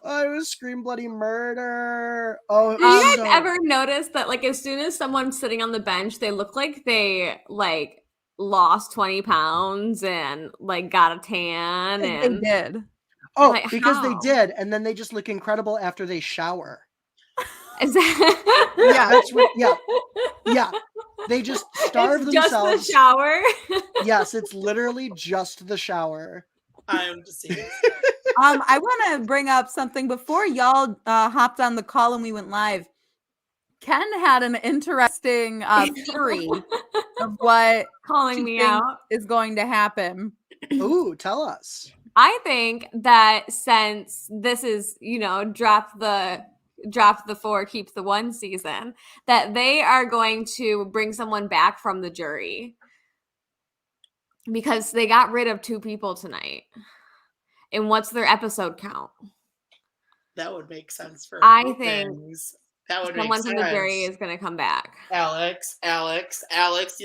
[SPEAKER 1] I was scream bloody murder.
[SPEAKER 4] Do you guys ever notice that, like, as soon as someone's sitting on the bench, they look like they like lost 20 pounds and like got a tan? And
[SPEAKER 3] they did.
[SPEAKER 1] Oh,
[SPEAKER 4] like,
[SPEAKER 1] because
[SPEAKER 4] how?
[SPEAKER 1] they did, and then they just look incredible after they shower.
[SPEAKER 4] Is that?
[SPEAKER 1] That's right. Yeah. They just starve themselves.
[SPEAKER 4] Just the shower.
[SPEAKER 1] Yes, it's literally just the shower.
[SPEAKER 2] I am deceased.
[SPEAKER 3] I want to bring up something before y'all hopped on the call and we went live. Ken had an interesting theory of what
[SPEAKER 4] calling me out
[SPEAKER 3] is going to happen.
[SPEAKER 1] Ooh, tell us.
[SPEAKER 4] I think that since this is, drop the 4, keep the 1 season, that they are going to bring someone back from the jury because they got rid of 2 people tonight. And what's their episode count?
[SPEAKER 2] That would make sense for
[SPEAKER 4] I think
[SPEAKER 2] things. That would
[SPEAKER 4] someone
[SPEAKER 2] make
[SPEAKER 4] from
[SPEAKER 2] sense.
[SPEAKER 4] the jury is going to come back.
[SPEAKER 2] Alex, you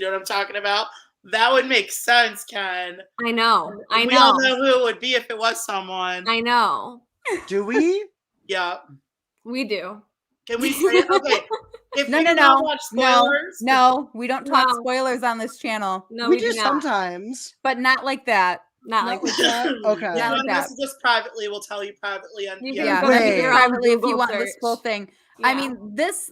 [SPEAKER 2] know what I'm talking about? That would make sense, Ken.
[SPEAKER 4] I know.
[SPEAKER 2] We all know who it would be if it was someone.
[SPEAKER 4] I know.
[SPEAKER 1] Do we?
[SPEAKER 2] Yeah.
[SPEAKER 4] We do.
[SPEAKER 2] Can we say it? Okay. If
[SPEAKER 3] No.
[SPEAKER 2] watch spoilers.
[SPEAKER 3] No, we don't talk spoilers on this channel.
[SPEAKER 4] No,
[SPEAKER 1] we do
[SPEAKER 4] not.
[SPEAKER 1] Sometimes.
[SPEAKER 3] But not like that.
[SPEAKER 4] Not like
[SPEAKER 1] that. Okay.
[SPEAKER 2] If you want to message us privately, we'll tell you privately.
[SPEAKER 3] Privately if you want this full thing.
[SPEAKER 4] Yeah.
[SPEAKER 3] I mean, this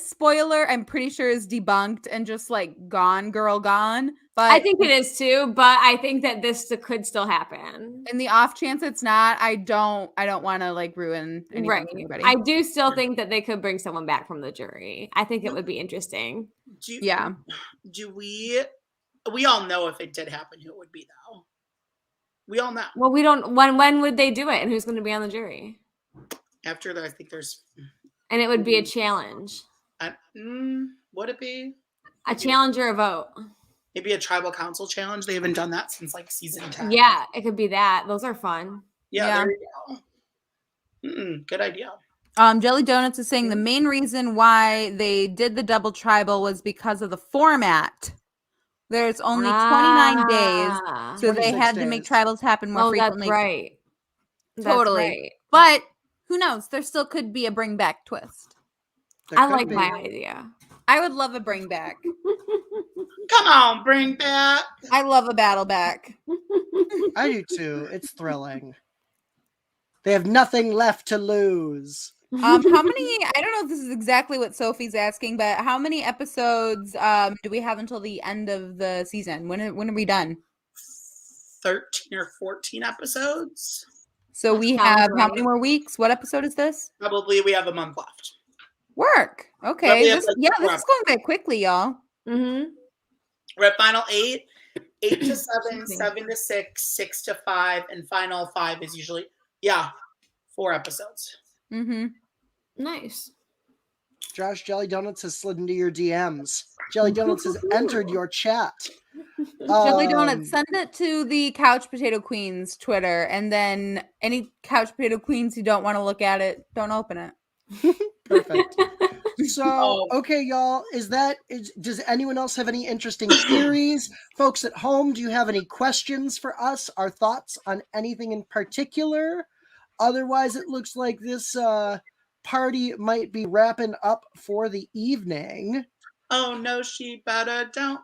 [SPEAKER 3] spoiler, I'm pretty sure is debunked and just like gone. But
[SPEAKER 4] I think it is too, but I think that this could still happen.
[SPEAKER 3] In the off chance it's not, I don't want to like ruin anything for anybody.
[SPEAKER 4] I do still think that they could bring someone back from the jury. I think it would be interesting.
[SPEAKER 2] Do we all know if it did happen who it would be though? We all know.
[SPEAKER 4] Well, we don't. When would they do it, and who's going to be on the jury?
[SPEAKER 2] After that, I think there's.
[SPEAKER 4] And it would be a challenge.
[SPEAKER 2] Would it be
[SPEAKER 4] a challenge or a vote?
[SPEAKER 2] Maybe a tribal council challenge. They haven't done that since like season 10.
[SPEAKER 4] Yeah, it could be that. Those are fun.
[SPEAKER 2] Yeah. There you go. Good idea.
[SPEAKER 3] Jelly Donuts is saying the main reason why they did the double tribal was because of the format. There's only 29 days, so they had to make tribals happen more frequently.
[SPEAKER 4] That's right.
[SPEAKER 3] Totally.
[SPEAKER 4] right.
[SPEAKER 3] But who knows? There still could be a bring back twist.
[SPEAKER 4] I like my idea.
[SPEAKER 3] I would love a bring back.
[SPEAKER 2] Come on, bring back.
[SPEAKER 3] I love a battle back.
[SPEAKER 1] I do too. It's thrilling. They have nothing left to lose.
[SPEAKER 3] How many? I don't know if this is exactly what Sophie's asking, but how many episodes do we have until the end of the season? When are we done?
[SPEAKER 2] 13 or 14 episodes.
[SPEAKER 3] So we have how many more weeks? What episode is this?
[SPEAKER 2] Probably we have a month left.
[SPEAKER 3] Work. Okay. This is going by quickly, y'all.
[SPEAKER 4] Mm-hmm.
[SPEAKER 2] We're at final 8, 8 to 7, 7 to 6, 6 to 5, and final 5 is usually 4 episodes.
[SPEAKER 3] Mm-hmm.
[SPEAKER 4] Nice.
[SPEAKER 1] Josh Jelly Donuts has slid into your DMs. Jelly Donuts has entered your chat.
[SPEAKER 3] Jelly Donuts, send it to the Couch Potato Queens Twitter, and then any Couch Potato Queens who don't want to look at it, don't open it.
[SPEAKER 1] Perfect. So, okay, y'all, does anyone else have any interesting theories? Folks at home, do you have any questions for us? Our thoughts on anything in particular? Otherwise, it looks like this party might be wrapping up for the evening.
[SPEAKER 2] Oh, no, she better don't.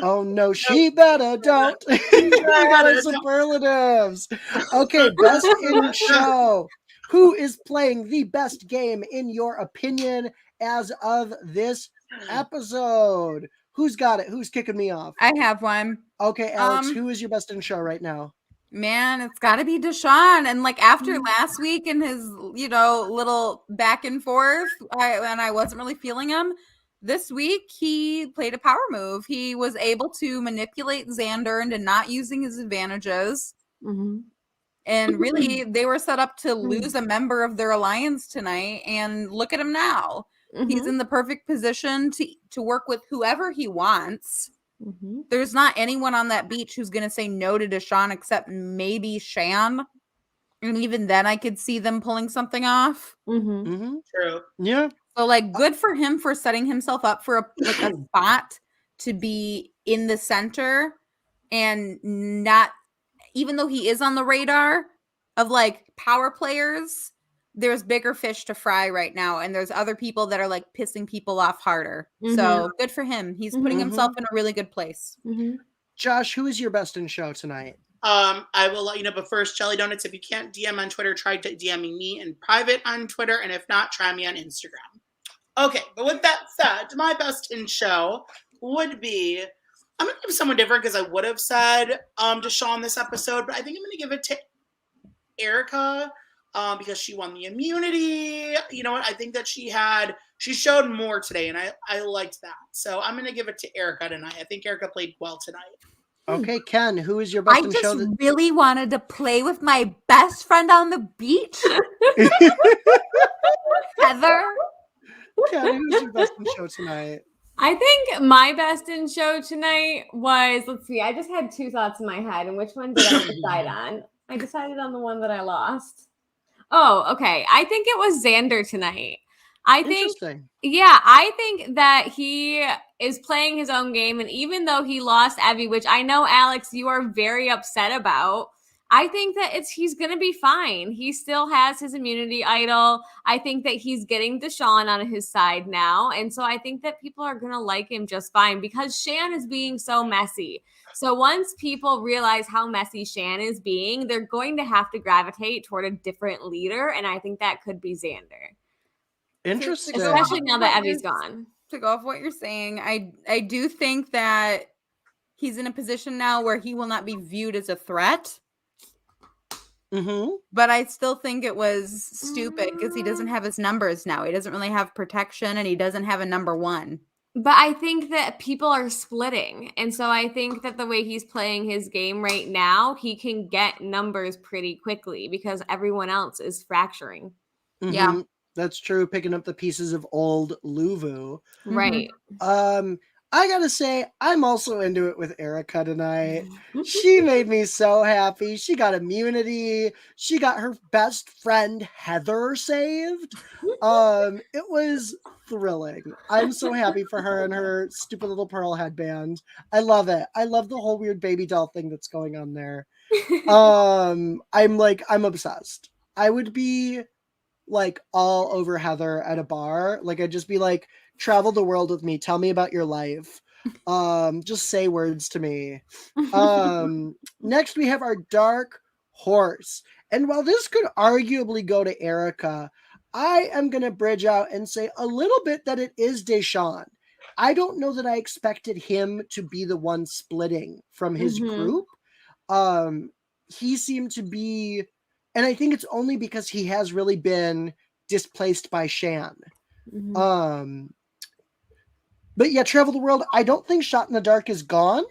[SPEAKER 1] Oh, no, she better don't. We got our superlatives. Okay, best in show. Who is playing the best game in your opinion as of this episode? Who's got it? Who's kicking me off?
[SPEAKER 3] I have one.
[SPEAKER 1] Okay, Alex, who is your best in show right now?
[SPEAKER 3] Man, it's got to be Deshaun. And like after last week and his, little back and forth, and I wasn't really feeling him. This week, he played a power move. He was able to manipulate Xander into not using his advantages.
[SPEAKER 4] Mm-hmm.
[SPEAKER 3] And really, they were set up to lose a member of their alliance tonight. And look at him now. Mm-hmm. He's in the perfect position to work with whoever he wants. Mm-hmm. There's not anyone on that beach who's going to say no to Deshaun except maybe Shan. And even then, I could see them pulling something off.
[SPEAKER 4] Mm-hmm.
[SPEAKER 2] Mm-hmm. True.
[SPEAKER 1] Yeah.
[SPEAKER 3] So, good for him for setting himself up for a spot to be in the center and not, even though he is on the radar of, power players, there's bigger fish to fry right now. And there's other people that are, pissing people off harder. Mm-hmm. So, good for him. He's putting himself in a really good place.
[SPEAKER 4] Mm-hmm.
[SPEAKER 1] Josh, who is your best in show tonight?
[SPEAKER 2] I will let you know, but first, Jelly Donuts, if you can't DM on Twitter, try DMing me in private on Twitter, and if not, try me on Instagram. Okay, but with that said, my best in show would be, I'm going to give someone different because I would have said Deshaun this episode, but I think I'm going to give it to Erica because she won the immunity. You know what? I think that she showed more today, and I liked that. So I'm going to give it to Erica tonight. I think Erica played well tonight.
[SPEAKER 1] Okay, Ken, who is your best in show?
[SPEAKER 3] I just really wanted to play with my best friend on the beach. Heather.
[SPEAKER 1] Ken, who's your best in show tonight?
[SPEAKER 4] I think my best in show tonight was, let's see, I just had two thoughts in my head, and which one did I decide on? I decided on the one that I lost. Oh, okay. I think it was Xander tonight. I think that he is playing his own game. And even though he lost Evie, which I know, Alex, you are very upset about, I think that he's going to be fine. He still has his immunity idol. I think that he's getting Deshaun on his side now. And so I think that people are going to like him just fine because Shan is being so messy. So once people realize how messy Shan is being, they're going to have to gravitate toward a different leader. And I think that could be Xander.
[SPEAKER 1] Interesting.
[SPEAKER 4] Especially now that Evie's gone.
[SPEAKER 3] To go off what you're saying, I do think that he's in a position now where he will not be viewed as a threat.
[SPEAKER 1] Mm-hmm.
[SPEAKER 3] But I still think it was stupid because he doesn't have his numbers now. He doesn't really have protection and he doesn't have a number one.
[SPEAKER 4] But I think that people are splitting. And so I think that the way he's playing his game right now, he can get numbers pretty quickly because everyone else is fracturing.
[SPEAKER 1] Mm-hmm.
[SPEAKER 3] Yeah.
[SPEAKER 1] That's true. Picking up the pieces of old Luvu.
[SPEAKER 4] Right.
[SPEAKER 1] I I gotta say, I'm also into it with Erica tonight. She made me so happy. She got immunity. She got her best friend Heather saved. It was thrilling. I'm so happy for her and her stupid little pearl headband. I love it. I love the whole weird baby doll thing that's going on there. I'm obsessed. I would be like all over Heather at a bar. Like I'd just be like, travel the world with me. Tell me about your life. Just say words to me. Next we have our dark horse. And while this could arguably go to Erica, I am gonna bridge out and say a little bit that it is Deshawn. I don't know that I expected him to be the one splitting from his group. He seemed to be, and I think it's only because he has really been displaced by Shan. But yeah, Travel the World, I don't think Shot in the Dark is gone.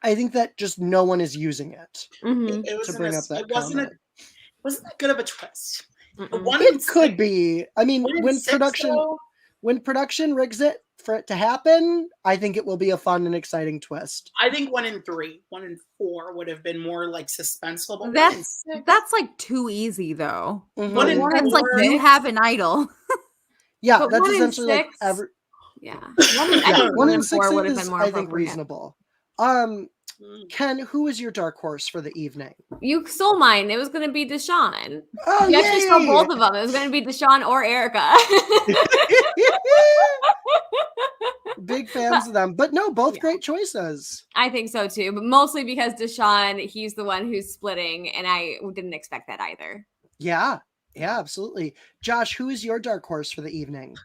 [SPEAKER 1] I think that just no one is using it.
[SPEAKER 2] It wasn't that good of a twist.
[SPEAKER 1] It could be. I mean, when production rigs it for it to happen, I think it will be a fun and exciting twist.
[SPEAKER 2] I think 1 in 3, 1 in 4 would have been more like suspenseful. But
[SPEAKER 3] that's like too easy though.
[SPEAKER 2] 1 in 4,
[SPEAKER 3] that's like you have an idol.
[SPEAKER 1] Yeah,
[SPEAKER 4] but
[SPEAKER 1] that's essentially like
[SPEAKER 4] yeah.
[SPEAKER 1] 1 in 6
[SPEAKER 4] would have been
[SPEAKER 1] is,
[SPEAKER 4] more
[SPEAKER 1] I think, reasonable. Ken, who is your dark horse for the evening?
[SPEAKER 4] You stole mine. It was going to be Deshawn.
[SPEAKER 1] Oh,
[SPEAKER 4] you actually stole both of them. It was going to be Deshawn or Erica.
[SPEAKER 1] Big fans of them. But no, both great choices.
[SPEAKER 4] I think so too. But mostly because Deshawn, he's the one who's splitting. And I didn't expect that either.
[SPEAKER 1] Yeah. Yeah, absolutely. Josh, who is your dark horse for the evening?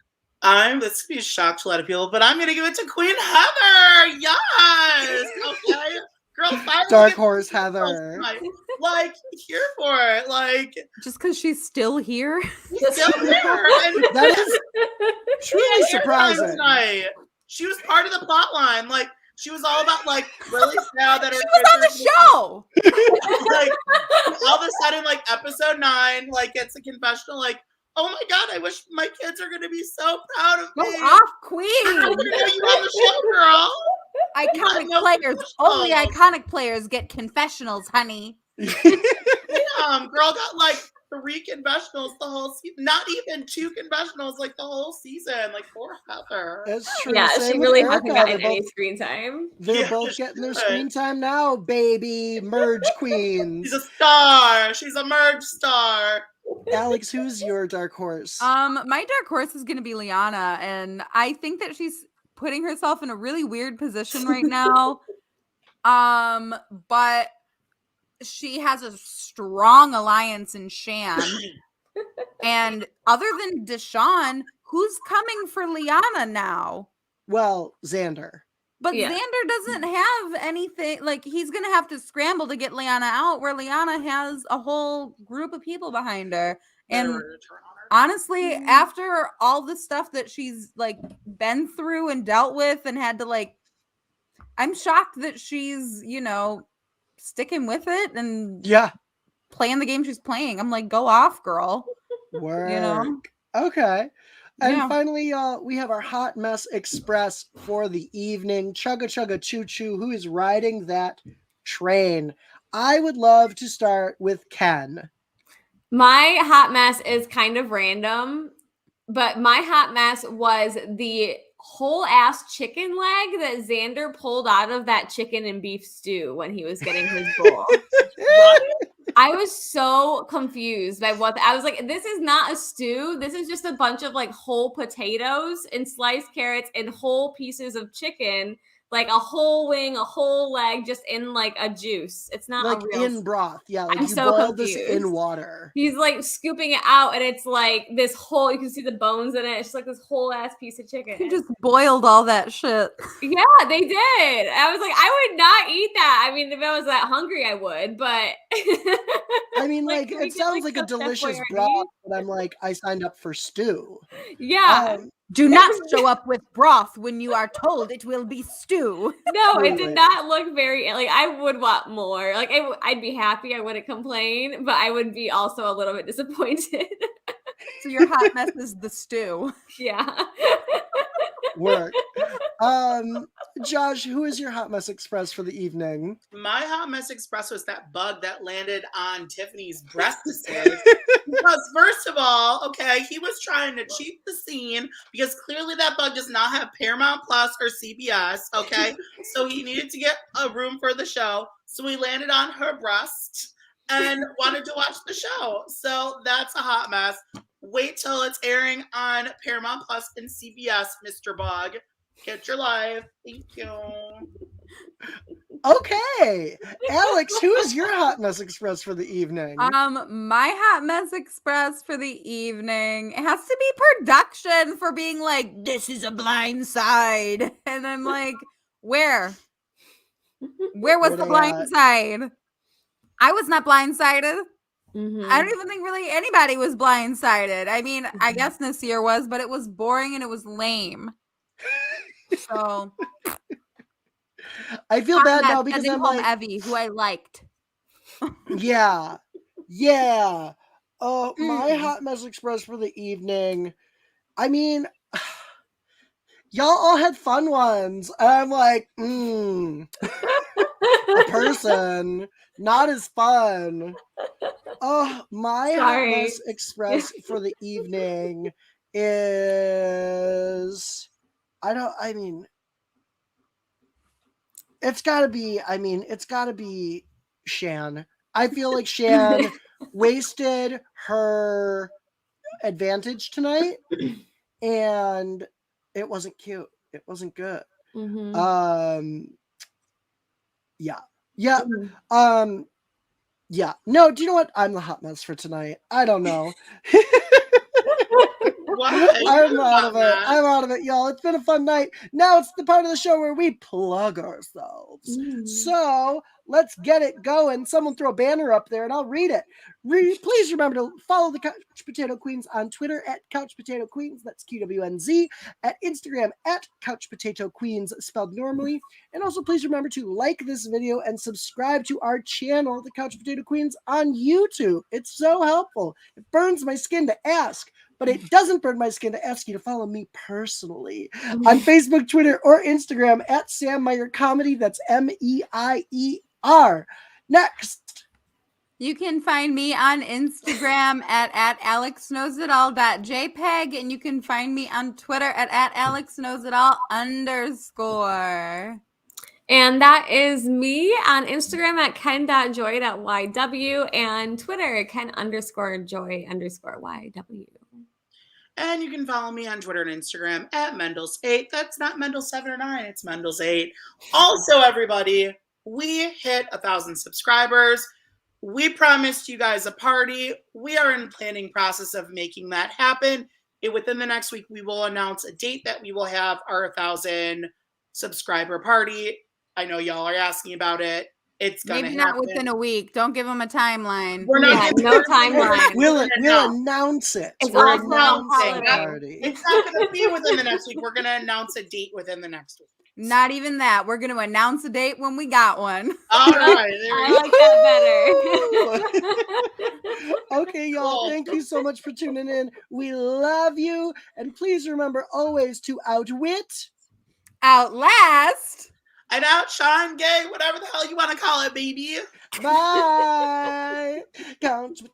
[SPEAKER 2] This could be a shock to a lot of people, but I'm going to give it to Queen Heather. Yes. Okay. Girl,
[SPEAKER 1] dark horse Heather.
[SPEAKER 2] Like, here for it. Like,
[SPEAKER 3] just because she's still here.
[SPEAKER 2] She's still here. And
[SPEAKER 1] that is truly surprising.
[SPEAKER 2] She was part of the plot line. Like, she was all about, like, really sad that her
[SPEAKER 3] she was on the show.
[SPEAKER 2] Like, all of a sudden, like, episode 9, like, it's a confessional, like, oh my God, I wish my kids are going to be so proud of me.
[SPEAKER 3] Go off, Queen.
[SPEAKER 2] I'm going to get you on the show, girl.
[SPEAKER 3] Iconic players. Only iconic players get confessionals, honey.
[SPEAKER 2] Damn, girl got like 3 confessionals the whole season. Not even 2 confessionals, like the whole season. Like, poor Heather.
[SPEAKER 1] It's true.
[SPEAKER 4] Yeah,
[SPEAKER 1] Same
[SPEAKER 4] she really
[SPEAKER 1] Erica.
[SPEAKER 4] hasn't gotten any screen time.
[SPEAKER 1] They're both getting their screen time now, baby. Merge queens.
[SPEAKER 2] She's a star. She's a merge star.
[SPEAKER 1] Alex, who's your dark horse?
[SPEAKER 3] My dark horse is going to be Liana, and I think that she's putting herself in a really weird position right now. But she has a strong alliance in Shan. And other than Deshawn, who's coming for Liana now?
[SPEAKER 1] Well, Xander.
[SPEAKER 3] But Xander doesn't have anything. Like, he's going to have to scramble to get Liana out, where Liana has a whole group of people behind her. And honestly, after all the stuff that she's, like, been through and dealt with and had to, like, I'm shocked that she's, you know, sticking with it and playing the game she's playing. I'm like, go off, girl.
[SPEAKER 1] Work.
[SPEAKER 3] You know?
[SPEAKER 1] Okay. And finally, we have our Hot Mess Express for the evening. Chugga Chugga Choo Choo, who is riding that train. I would love to start with Ken.
[SPEAKER 4] My hot mess is kind of random, but my hot mess was the whole ass chicken leg that Xander pulled out of that chicken and beef stew when he was getting his bowl. I was so confused by what I was like, this is not a stew. This is just a bunch of like whole potatoes and sliced carrots and whole pieces of chicken, like a whole wing, a whole leg, just in like a juice. It's not
[SPEAKER 1] like
[SPEAKER 4] a real
[SPEAKER 1] in broth. Yeah, like
[SPEAKER 4] I'm
[SPEAKER 1] you
[SPEAKER 4] so
[SPEAKER 1] boiled
[SPEAKER 4] confused.
[SPEAKER 1] this in water.
[SPEAKER 4] He's like scooping it out, and it's like this whole. You can see the bones in it. It's just like this whole ass piece of chicken.
[SPEAKER 3] He just boiled all that shit.
[SPEAKER 4] Yeah, they did. I was like, I would not eat that. I mean, if I was that hungry, I would. But
[SPEAKER 1] I mean, like it sounds like a delicious broth, but I'm like, I signed up for stew.
[SPEAKER 4] Yeah.
[SPEAKER 3] Do not show up with broth when you are told it will be stew.
[SPEAKER 4] No, it did not look very, like, I would want more. Like, I'd be happy. I wouldn't complain, but I would be also a little bit disappointed.
[SPEAKER 3] So your hot mess is the stew.
[SPEAKER 4] Yeah.
[SPEAKER 1] Work. Josh, who is your Hot Mess Express for the evening?
[SPEAKER 2] My Hot Mess Express was that bug that landed on Tiffany's breastises. Because first of all, okay, he was trying to cheat the scene because clearly that bug does not have Paramount Plus or CBS, okay? So he needed to get a room for the show. So he landed on her breast and wanted to watch the show. So that's a hot mess. Wait till it's airing on Paramount Plus and CBS, Mr. Bug. Get your life. Thank you.
[SPEAKER 1] Okay. Alex, who is your Hot Mess Express for the evening?
[SPEAKER 3] My Hot Mess Express for the evening, it has to be production for being like, this is a blind side. And I'm like, where was the blind side? I was not blindsided. I don't even think really anybody was blindsided. I mean, I guess Nasir was, but it was boring and it was lame. So
[SPEAKER 1] I feel bad now because I'm like
[SPEAKER 3] Evie, who I liked.
[SPEAKER 1] Yeah. My Hot Mess Express for the evening. I mean, y'all all had fun ones. And I'm like, a person, not as fun. Oh, my Hot Mess Express for the evening is it's gotta be Shan. I feel like Shan wasted her advantage tonight and it wasn't cute. It wasn't good. No, do you know what? I'm the hot mess for tonight. I don't know. I'm out of it, y'all. It's been a fun night. Now it's the part of the show where we plug ourselves. So let's get it going. Someone throw a banner up there and I'll read it. Please remember to follow the Couch Potato Queens on Twitter at Couch Potato Queens. That's QWNZ. At Instagram at Couch Potato Queens, spelled normally. And also please remember to like this video and subscribe to our channel, the Couch Potato Queens, on YouTube. It's so helpful. It burns my skin to ask, but it doesn't burn my skin to ask you to follow me personally on Facebook, Twitter, or Instagram at Sam Meier Comedy. That's MEIER. Next.
[SPEAKER 3] You can find me on Instagram at alexknowsitall.jpg, and you can find me on Twitter at alexknowsitall_.
[SPEAKER 4] And that is me on Instagram at ken.joy.yw and Twitter at ken_joy_yw.
[SPEAKER 2] And you can follow me on Twitter and Instagram at Mendels8. That's not Mendel7 or 9, it's Mendels8. Also, everybody, we hit 1,000 subscribers. We promised you guys a party. We are in the planning process of making that happen. Within the next week, we will announce a date that we will have our 1,000 subscriber party. I know y'all are asking about it. It's gonna
[SPEAKER 3] maybe
[SPEAKER 2] happen.
[SPEAKER 3] Not within a week. Don't give them a timeline.
[SPEAKER 2] We're not
[SPEAKER 4] no timeline.
[SPEAKER 1] We'll announce it.
[SPEAKER 4] It's
[SPEAKER 2] We're
[SPEAKER 4] also
[SPEAKER 2] announcing
[SPEAKER 4] holiday.
[SPEAKER 2] It's not going to be within the next week. We're going to announce a date within the next week.
[SPEAKER 3] Not even that. We're going to announce a date when we got one.
[SPEAKER 2] All right.
[SPEAKER 4] I like that better.
[SPEAKER 1] Okay, y'all. Thank you so much for tuning in. We love you. And please remember always to outwit,
[SPEAKER 3] outlast,
[SPEAKER 2] and outshine, gay, whatever the hell you want to call it, baby.
[SPEAKER 1] bye. Couch